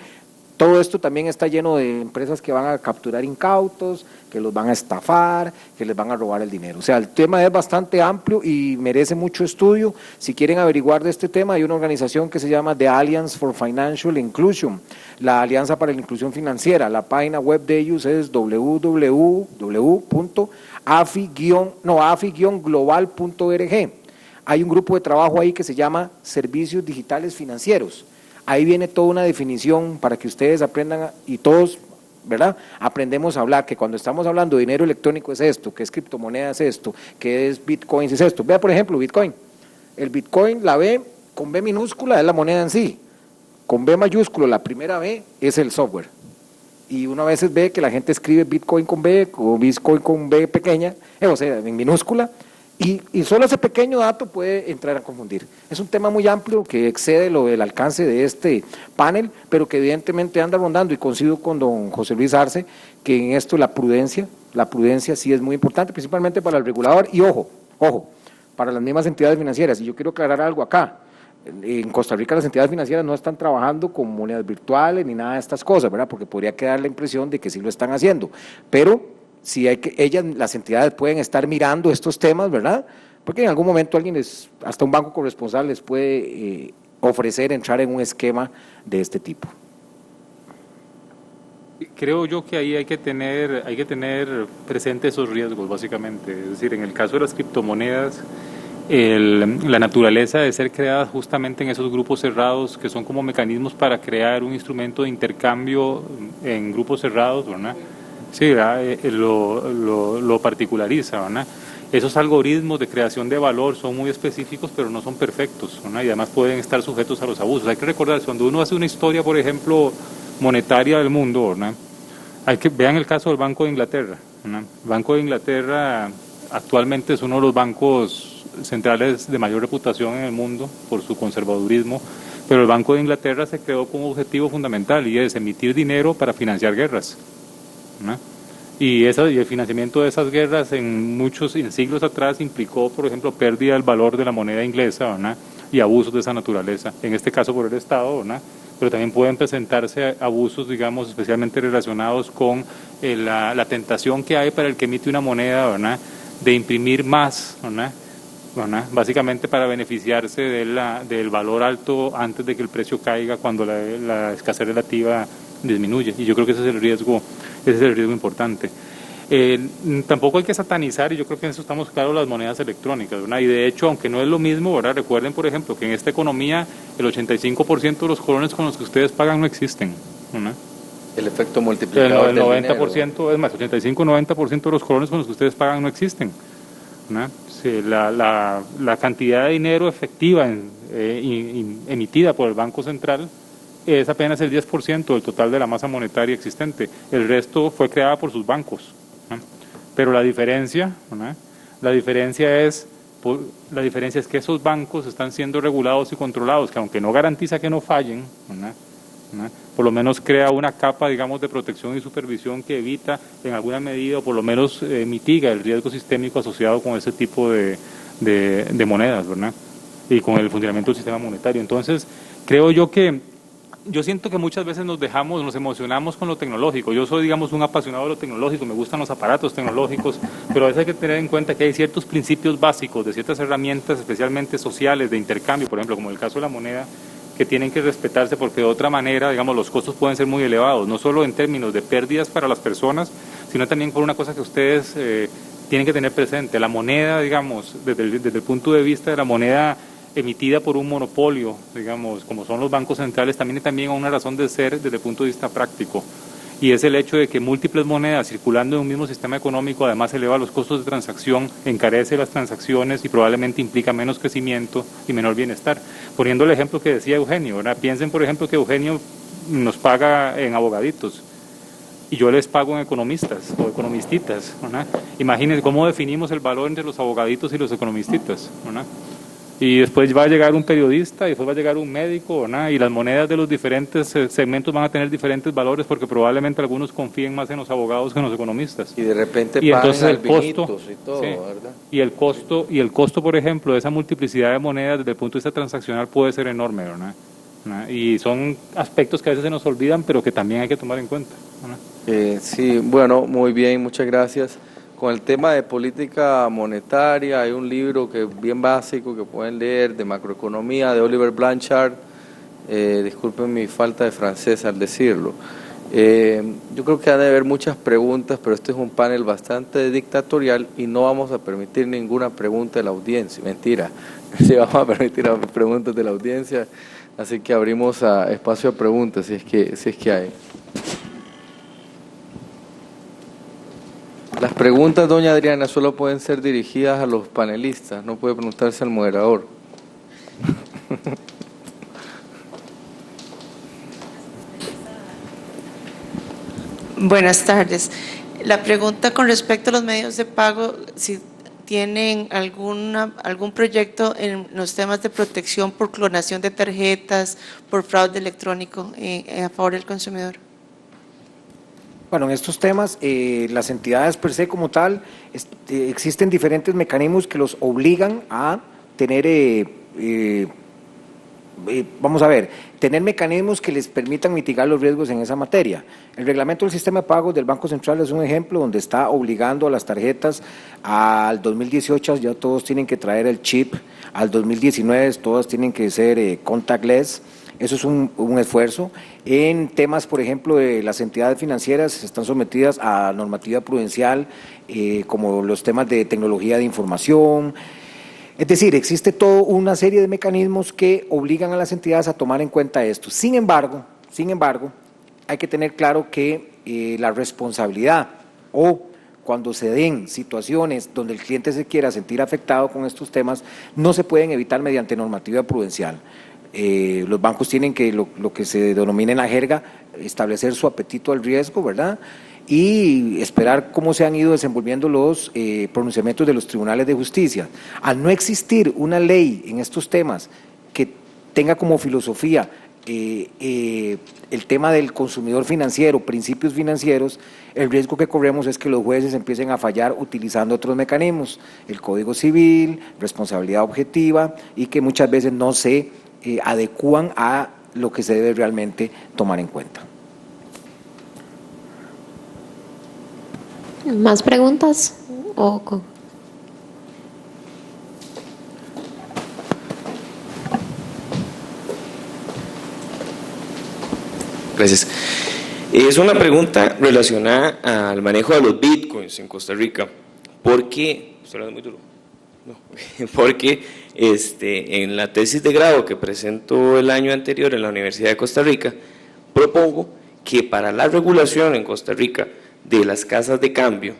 todo esto también está lleno de empresas que van a capturar incautos, que los van a estafar, que les van a robar el dinero. O sea, el tema es bastante amplio y merece mucho estudio. Si quieren averiguar de este tema, hay una organización que se llama The Alliance for Financial Inclusion, la Alianza para la Inclusión Financiera. La página web de ellos es www.afi-global.org. Hay un grupo de trabajo ahí que se llama Servicios Digitales Financieros. Ahí viene toda una definición para que ustedes aprendan y todos, ¿verdad? Aprendemos a hablar, que cuando estamos hablando de dinero electrónico es esto, que es criptomonedas es esto, que es bitcoins es esto. Vea, por ejemplo, Bitcoin. El Bitcoin, la B con B minúscula es la moneda en sí. Con B mayúscula, la primera B es el software. Y uno a veces ve que la gente escribe Bitcoin con B o Bitcoin con B pequeña, o sea, en minúscula. Y solo ese pequeño dato puede entrar a confundir. Es un tema muy amplio que excede el alcance de este panel, pero que evidentemente anda rondando, y coincido con don José Luis Arce, que en esto la prudencia sí es muy importante, principalmente para el regulador, y ojo, para las mismas entidades financieras. Y yo quiero aclarar algo acá. En Costa Rica las entidades financieras no están trabajando con monedas virtuales ni nada de estas cosas, ¿verdad? Porque podría quedar la impresión de que sí lo están haciendo, pero si las entidades pueden estar mirando estos temas, ¿verdad? Porque en algún momento hasta un banco corresponsal les puede ofrecer entrar en un esquema de este tipo. Creo yo que ahí hay que tener presente esos riesgos, básicamente. Es decir, en el caso de las criptomonedas, la naturaleza de ser creadas justamente en esos grupos cerrados, que son como mecanismos para crear un instrumento de intercambio en grupos cerrados, ¿verdad? Sí, lo particulariza, ¿verdad? Esos algoritmos de creación de valor son muy específicos, pero no son perfectos, ¿verdad? Y además pueden estar sujetos a los abusos. Hay que recordar, cuando uno hace una historia, por ejemplo, monetaria del mundo, ¿verdad? Vean el caso del Banco de Inglaterra, ¿verdad? El Banco de Inglaterra actualmente es uno de los bancos centrales de mayor reputación en el mundo por su conservadurismo, pero el Banco de Inglaterra se creó con un objetivo fundamental, y es emitir dinero para financiar guerras, ¿no? Y el financiamiento de esas guerras en siglos atrás implicó, por ejemplo, pérdida del valor de la moneda inglesa, ¿no? Y abusos de esa naturaleza, en este caso por el Estado, ¿no? Pero también pueden presentarse abusos, digamos, especialmente relacionados con la tentación que hay para el que emite una moneda, ¿no? De imprimir más, ¿no? Básicamente para beneficiarse del valor alto antes de que el precio caiga cuando la escasez relativa disminuye. Y yo creo que ese es el riesgo importante. Tampoco hay que satanizar, y yo creo que en eso estamos claros, las monedas electrónicas, ¿verdad? Y de hecho, aunque no es lo mismo, ¿verdad? Recuerden, por ejemplo, que en esta economía el 85% de los colones con los que ustedes pagan no existen, ¿verdad? El efecto multiplicador el 90%, es más, 85-90% de los colones con los que ustedes pagan no existen, ¿verdad? Sí, la cantidad de dinero efectiva emitida por el Banco Central es apenas el 10% del total de la masa monetaria existente. El resto fue creada por sus bancos, ¿no? Pero la diferencia es que esos bancos están siendo regulados y controlados, que aunque no garantiza que no fallen, ¿no? Por lo menos crea una capa, digamos, de protección y supervisión que evita en alguna medida, o por lo menos mitiga el riesgo sistémico asociado con ese tipo de monedas, ¿verdad? Y con el funcionamiento del sistema monetario. Entonces, yo siento que muchas veces nos emocionamos con lo tecnológico. Yo soy, digamos, un apasionado de lo tecnológico, me gustan los aparatos tecnológicos, pero a veces hay que tener en cuenta que hay ciertos principios básicos de ciertas herramientas, especialmente sociales, de intercambio, por ejemplo, como el caso de la moneda, que tienen que respetarse, porque de otra manera, digamos, los costos pueden ser muy elevados, no solo en términos de pérdidas para las personas, sino también por una cosa que ustedes tienen que tener presente. La moneda, digamos, desde el punto de vista de la moneda emitida por un monopolio, digamos, como son los bancos centrales, también una razón de ser desde el punto de vista práctico, y es el hecho de que múltiples monedas circulando en un mismo sistema económico además eleva los costos de transacción, encarece las transacciones y probablemente implica menos crecimiento y menor bienestar. Poniendo el ejemplo que decía Eugenio, ¿verdad? Piensen, por ejemplo, que Eugenio nos paga en abogaditos y yo les pago en economistas o economistitas, ¿verdad? Imagínense cómo definimos el valor entre los abogaditos y los economistitas, ¿verdad? Y después va a llegar un periodista, y después va a llegar un médico, ¿no? Y las monedas de los diferentes segmentos van a tener diferentes valores porque probablemente algunos confíen más en los abogados que en los economistas. Y de repente y entonces el albinitos costo y todo, sí, ¿verdad? y el costo, por ejemplo, de esa multiplicidad de monedas desde el punto de vista transaccional puede ser enorme, ¿verdad? ¿No? Y son aspectos que a veces se nos olvidan, pero que también hay que tomar en cuenta, ¿no? Sí, bueno, muy bien, muchas gracias. Con el tema de política monetaria, hay un libro que es bien básico que pueden leer, de macroeconomía, de Oliver Blanchard. Disculpen mi falta de francés al decirlo. Yo creo que han de haber muchas preguntas, pero este es un panel bastante dictatorial y no vamos a permitir ninguna pregunta de la audiencia. Mentira, sí vamos a permitir preguntas de la audiencia, así que abrimos a espacio a preguntas si es que hay. Las preguntas, doña Adriana, solo pueden ser dirigidas a los panelistas, no puede preguntarse al moderador. Buenas tardes. La pregunta con respecto a los medios de pago, si tienen algún proyecto en los temas de protección por clonación de tarjetas, por fraude electrónico a favor del consumidor. Bueno, en estos temas, las entidades per se como tal, existen diferentes mecanismos que los obligan a tener, vamos a ver, tener mecanismos que les permitan mitigar los riesgos en esa materia. El reglamento del sistema de pagos del Banco Central es un ejemplo donde está obligando a las tarjetas al 2018, ya todos tienen que traer el chip, al 2019 todas tienen que ser contactless. Eso es un esfuerzo. En temas, por ejemplo, de las entidades financieras están sometidas a normativa prudencial, como los temas de tecnología de información. Es decir, existe toda una serie de mecanismos que obligan a las entidades a tomar en cuenta esto. Sin embargo, hay que tener claro que la responsabilidad o cuando se den situaciones donde el cliente se quiera sentir afectado con estos temas, no se pueden evitar mediante normativa prudencial. Los bancos tienen que, lo que se denomina en la jerga, establecer su apetito al riesgo, ¿verdad? Y esperar cómo se han ido desenvolviendo los pronunciamientos de los tribunales de justicia. Al no existir una ley en estos temas que tenga como filosofía el tema del consumidor financiero, principios financieros, el riesgo que corremos es que los jueces empiecen a fallar utilizando otros mecanismos, el Código Civil, responsabilidad objetiva, y que muchas veces no se adecúan a lo que se debe realmente tomar en cuenta. ¿Más preguntas? Gracias. Es una pregunta relacionada al manejo de los bitcoins en Costa Rica, porque, ¿estoy hablando muy duro? No, porque en la tesis de grado que presentó el año anterior en la Universidad de Costa Rica, propongo que para la regulación en Costa Rica de las casas de cambio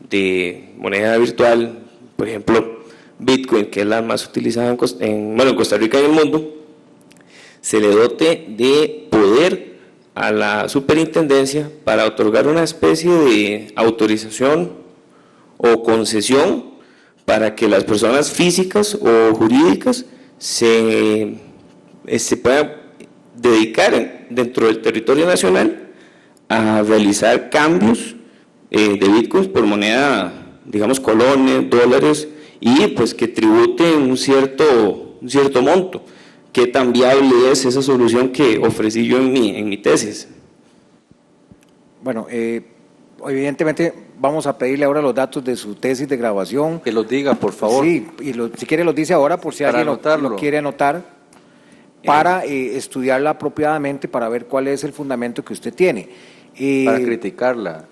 de moneda virtual, por ejemplo, Bitcoin, que es la más utilizada en Costa Rica y en el mundo, se le dote de poder a la superintendencia para otorgar una especie de autorización o concesión para que las personas físicas o jurídicas se puedan dedicar dentro del territorio nacional a realizar cambios de bitcoins por moneda, digamos, colones, dólares, y pues que tributen un cierto monto. ¿Qué tan viable es esa solución que ofrecí yo en mi tesis? Bueno, evidentemente vamos a pedirle ahora los datos de su tesis de graduación. Que los diga, por favor. Sí, y si quiere los dice ahora por si alguien lo quiere anotar, para estudiarla apropiadamente, para ver cuál es el fundamento que usted tiene. Para criticarla.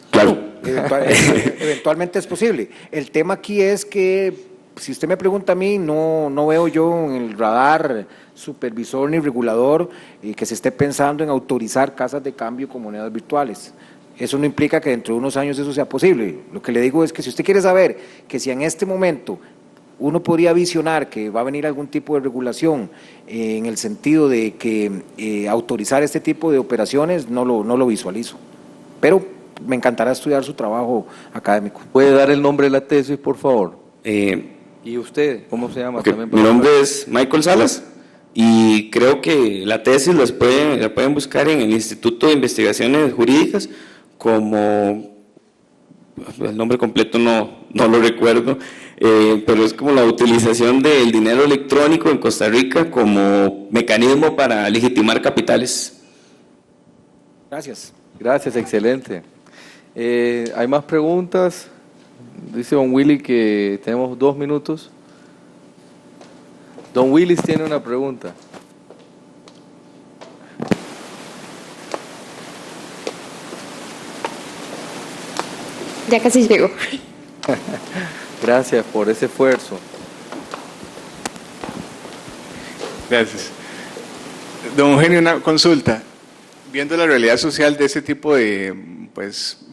Claro. Eventualmente es posible. El tema aquí es que, si usted me pregunta a mí, no veo yo en el radar supervisor ni regulador que se esté pensando en autorizar casas de cambio con monedas virtuales. Eso no implica que dentro de unos años eso sea posible. Lo que le digo es que si usted quiere saber que si en este momento uno podría visionar que va a venir algún tipo de regulación en el sentido de que autorizar este tipo de operaciones, no lo visualizo. Pero me encantará estudiar su trabajo académico. ¿Puede dar el nombre de la tesis, por favor? ¿Y usted, cómo se llama? Okay. También, Mi nombre es Michael Salas y creo que la tesis la pueden buscar en el Instituto de Investigaciones Jurídicas como, el nombre completo no lo recuerdo, pero es como la utilización del dinero electrónico en Costa Rica como mecanismo para legitimar capitales. Gracias. Gracias, excelente. ¿Hay más preguntas? Dice don Willy que tenemos 2 minutos. Don Willis tiene una pregunta. Ya casi llego. Gracias por ese esfuerzo. Gracias. Don Eugenio, una consulta. Viendo la realidad social de este tipo de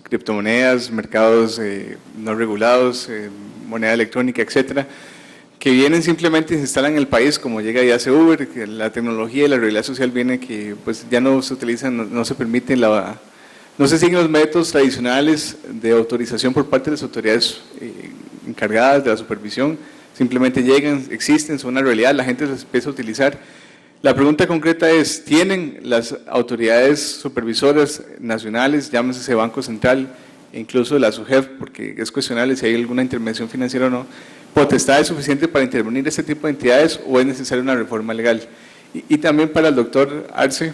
criptomonedas, mercados no regulados, moneda electrónica, etcétera, que vienen simplemente y se instalan en el país, como llega y hace Uber, que la tecnología y la realidad social viene que pues ya no se utilizan, no se permiten no se siguen los métodos tradicionales de autorización por parte de las autoridades encargadas de la supervisión, simplemente llegan, existen, son una realidad, la gente las empieza a utilizar. La pregunta concreta es, ¿tienen las autoridades supervisoras nacionales, llámese Banco Central, e incluso la SUGEF, porque es cuestionable si hay alguna intervención financiera o no, potestades suficientes para intervenir este tipo de entidades o es necesaria una reforma legal? Y también para el doctor Arce,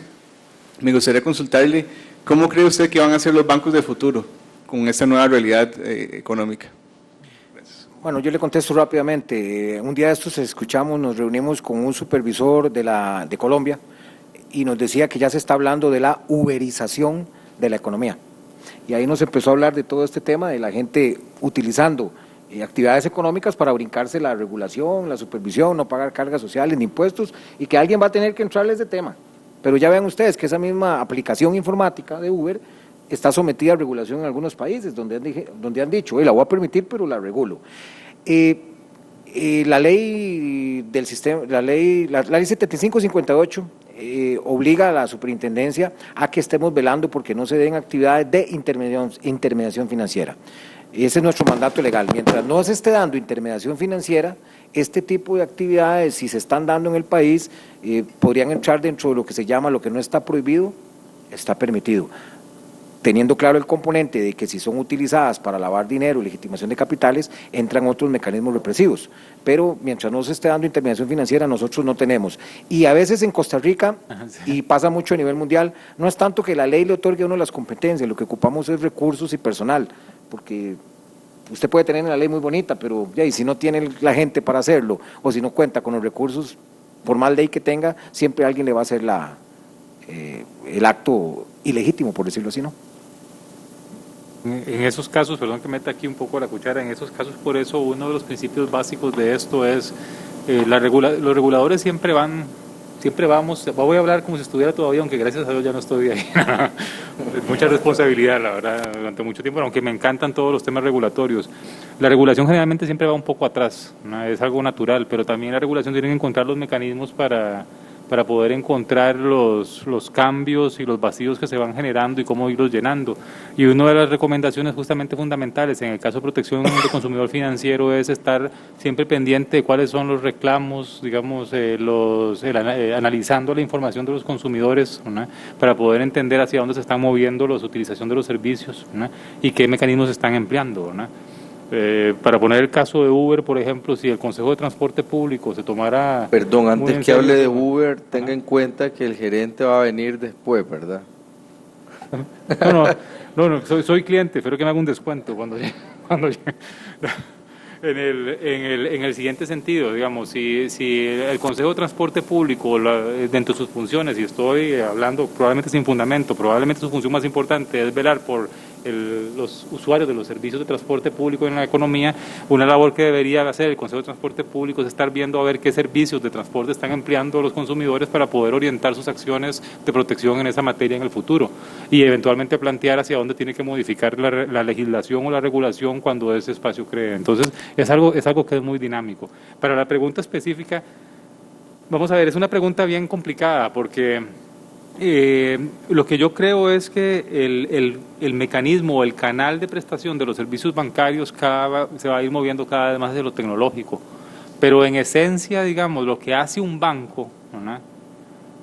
me gustaría consultarle, ¿cómo cree usted que van a ser los bancos de futuro con esta nueva realidad económica? Bueno, yo le contesto rápidamente. Un día de estos nos reunimos con un supervisor de Colombia y nos decía que ya se está hablando de la uberización de la economía. Y ahí nos empezó a hablar de todo este tema de la gente utilizando actividades económicas para brincarse la regulación, la supervisión, no pagar cargas sociales ni impuestos y que alguien va a tener que entrarle ese tema. Pero ya vean ustedes que esa misma aplicación informática de Uber está sometida a regulación en algunos países donde han dicho, la voy a permitir pero la regulo. La ley del sistema, la ley 7558 obliga a la superintendencia a que estemos velando porque no se den actividades de intermediación financiera. Ese es nuestro mandato legal. Mientras no se esté dando intermediación financiera, este tipo de actividades, si se están dando en el país, podrían entrar dentro de lo que se llama, lo que no está prohibido, está permitido. Teniendo claro el componente de que si son utilizadas para lavar dinero y legitimación de capitales, entran otros mecanismos represivos. Pero mientras no se esté dando intermediación financiera, nosotros no tenemos. Y a veces en Costa Rica, y pasa mucho a nivel mundial, no es tanto que la ley le otorgue a uno las competencias, lo que ocupamos es recursos y personal, porque usted puede tener una ley muy bonita, pero y si no tiene la gente para hacerlo, o si no cuenta con los recursos, por más ley que tenga, siempre alguien le va a hacer el acto ilegítimo, por decirlo así, ¿no? En esos casos, perdón que meta aquí un poco la cuchara, en esos casos por eso uno de los principios básicos de esto es, los reguladores siempre vamos, voy a hablar como si estuviera todavía, aunque gracias a Dios ya no estoy ahí, mucha responsabilidad la verdad, durante mucho tiempo, aunque me encantan todos los temas regulatorios. La regulación generalmente siempre va un poco atrás, ¿no? Es algo natural, pero también la regulación tiene que encontrar los mecanismos para poder encontrar los cambios y los vacíos que se van generando y cómo irlos llenando. Y una de las recomendaciones justamente fundamentales en el caso de protección del consumidor financiero es estar siempre pendiente de cuáles son los reclamos, digamos, analizando la información de los consumidores, ¿no? Para poder entender hacia dónde se están moviendo la utilización de los servicios, ¿no? Y qué mecanismos se están empleando, ¿no? Para poner el caso de Uber, por ejemplo, si el Consejo de Transporte Público se tomara... Perdón, antes que hable de Uber, tenga en cuenta que el gerente va a venir después, ¿verdad? No, soy cliente, espero que me haga un descuento cuando llegue. En el siguiente sentido, digamos, si el Consejo de Transporte Público, dentro de sus funciones, y estoy hablando probablemente sin fundamento, probablemente su función más importante es velar por los usuarios de los servicios de transporte público en la economía, una labor que debería hacer el Consejo de Transporte Público es estar viendo a ver qué servicios de transporte están empleando los consumidores para poder orientar sus acciones de protección en esa materia en el futuro y eventualmente plantear hacia dónde tiene que modificar la legislación o la regulación cuando ese espacio cree. Entonces, es algo que es muy dinámico. Para la pregunta específica, vamos a ver, es una pregunta bien complicada porque lo que yo creo es que el mecanismo, el canal de prestación de los servicios bancarios se va a ir moviendo cada vez más hacia lo tecnológico. Pero en esencia, digamos, lo que hace un banco, ¿verdad?,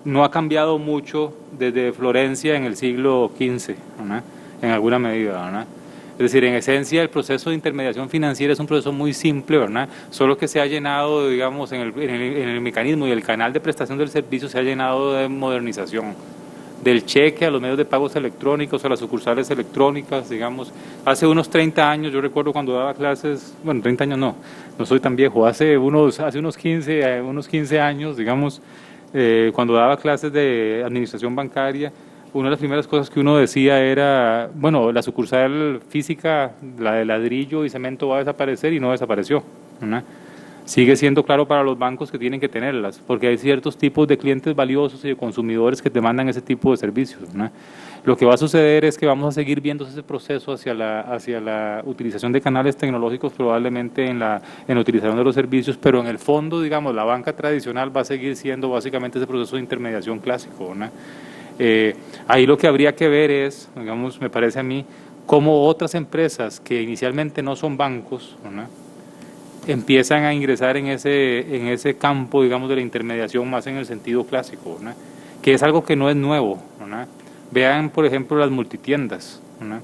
no ha cambiado mucho desde Florencia en el siglo XV, ¿verdad?, en alguna medida, ¿verdad? Es decir, en esencia el proceso de intermediación financiera es un proceso muy simple, ¿verdad?, solo que se ha llenado, digamos, en el mecanismo y el canal de prestación del servicio se ha llenado de modernización, del cheque a los medios de pagos electrónicos, a las sucursales electrónicas, digamos. Hace unos 30 años, yo recuerdo cuando daba clases, bueno, 30 años no soy tan viejo, hace unos 15 años, digamos, cuando daba clases de administración bancaria, una de las primeras cosas que uno decía era, bueno, la sucursal física, la de ladrillo y cemento va a desaparecer, y no desapareció, ¿verdad? Sigue siendo claro para los bancos que tienen que tenerlas, porque hay ciertos tipos de clientes valiosos y de consumidores que demandan ese tipo de servicios, ¿verdad? Lo que va a suceder es que vamos a seguir viendo ese proceso hacia la utilización de canales tecnológicos, probablemente en la utilización de los servicios, pero en el fondo, digamos, la banca tradicional va a seguir siendo básicamente ese proceso de intermediación clásico, ¿verdad? Ahí lo que habría que ver es, digamos, me parece a mí, cómo otras empresas que inicialmente no son bancos, ¿verdad?, empiezan a ingresar en ese campo, digamos, de la intermediación más en el sentido clásico, ¿verdad?, que es algo que no es nuevo, ¿verdad? Vean, por ejemplo, las multitiendas, ¿verdad?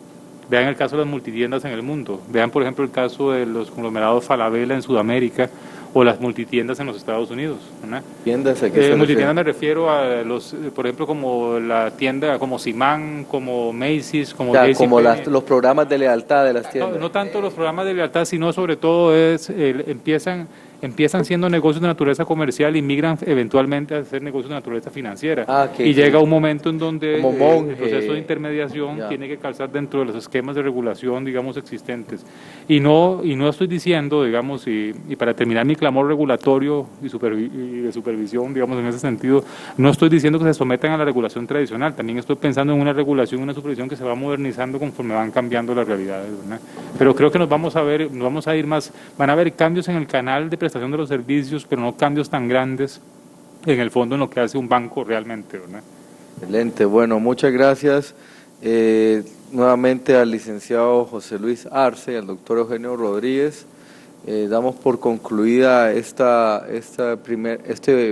Vean el caso de las multitiendas en el mundo. Vean, por ejemplo, el caso de los conglomerados Falabella en Sudamérica o las multitiendas en los Estados Unidos, ¿verdad? ¿Tiendas? ¿A qué se refiere? Multitiendas me refiero a los, por ejemplo, como la tienda, como Simán, como Macy's, como Ya, JCPenney. como los programas de lealtad de las tiendas. No tanto los programas de lealtad, sino sobre todo empiezan siendo negocios de naturaleza comercial y migran eventualmente a ser negocios de naturaleza financiera. Y llega un momento en donde el proceso de intermediación tiene que calzar dentro de los esquemas de regulación, digamos, existentes. Y no estoy diciendo, digamos, y para terminar mi clamor regulatorio y de supervisión, digamos, en ese sentido, no estoy diciendo que se sometan a la regulación tradicional, también estoy pensando en una regulación, una supervisión que se va modernizando conforme van cambiando las realidades, ¿verdad? Pero creo que nos vamos a ir más, van a haber cambios en el canal de prestación de los servicios, pero no cambios tan grandes en el fondo en lo que hace un banco realmente, ¿verdad? Excelente, bueno, muchas gracias nuevamente al licenciado José Luis Arce y al doctor Eugenio Rodríguez. Damos por concluida el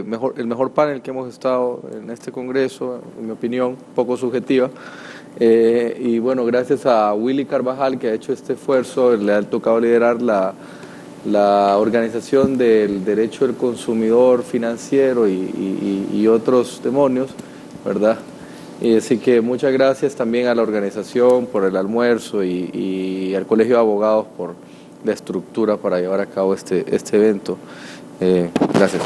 mejor panel que hemos estado en este congreso, en mi opinión, poco subjetiva. Y bueno, gracias a Willy Carvajal, que ha hecho este esfuerzo, le ha tocado liderar la organización del derecho del consumidor financiero y otros demonios, ¿verdad? Y así que muchas gracias también a la organización por el almuerzo y al Colegio de Abogados por la estructura para llevar a cabo este evento. Gracias.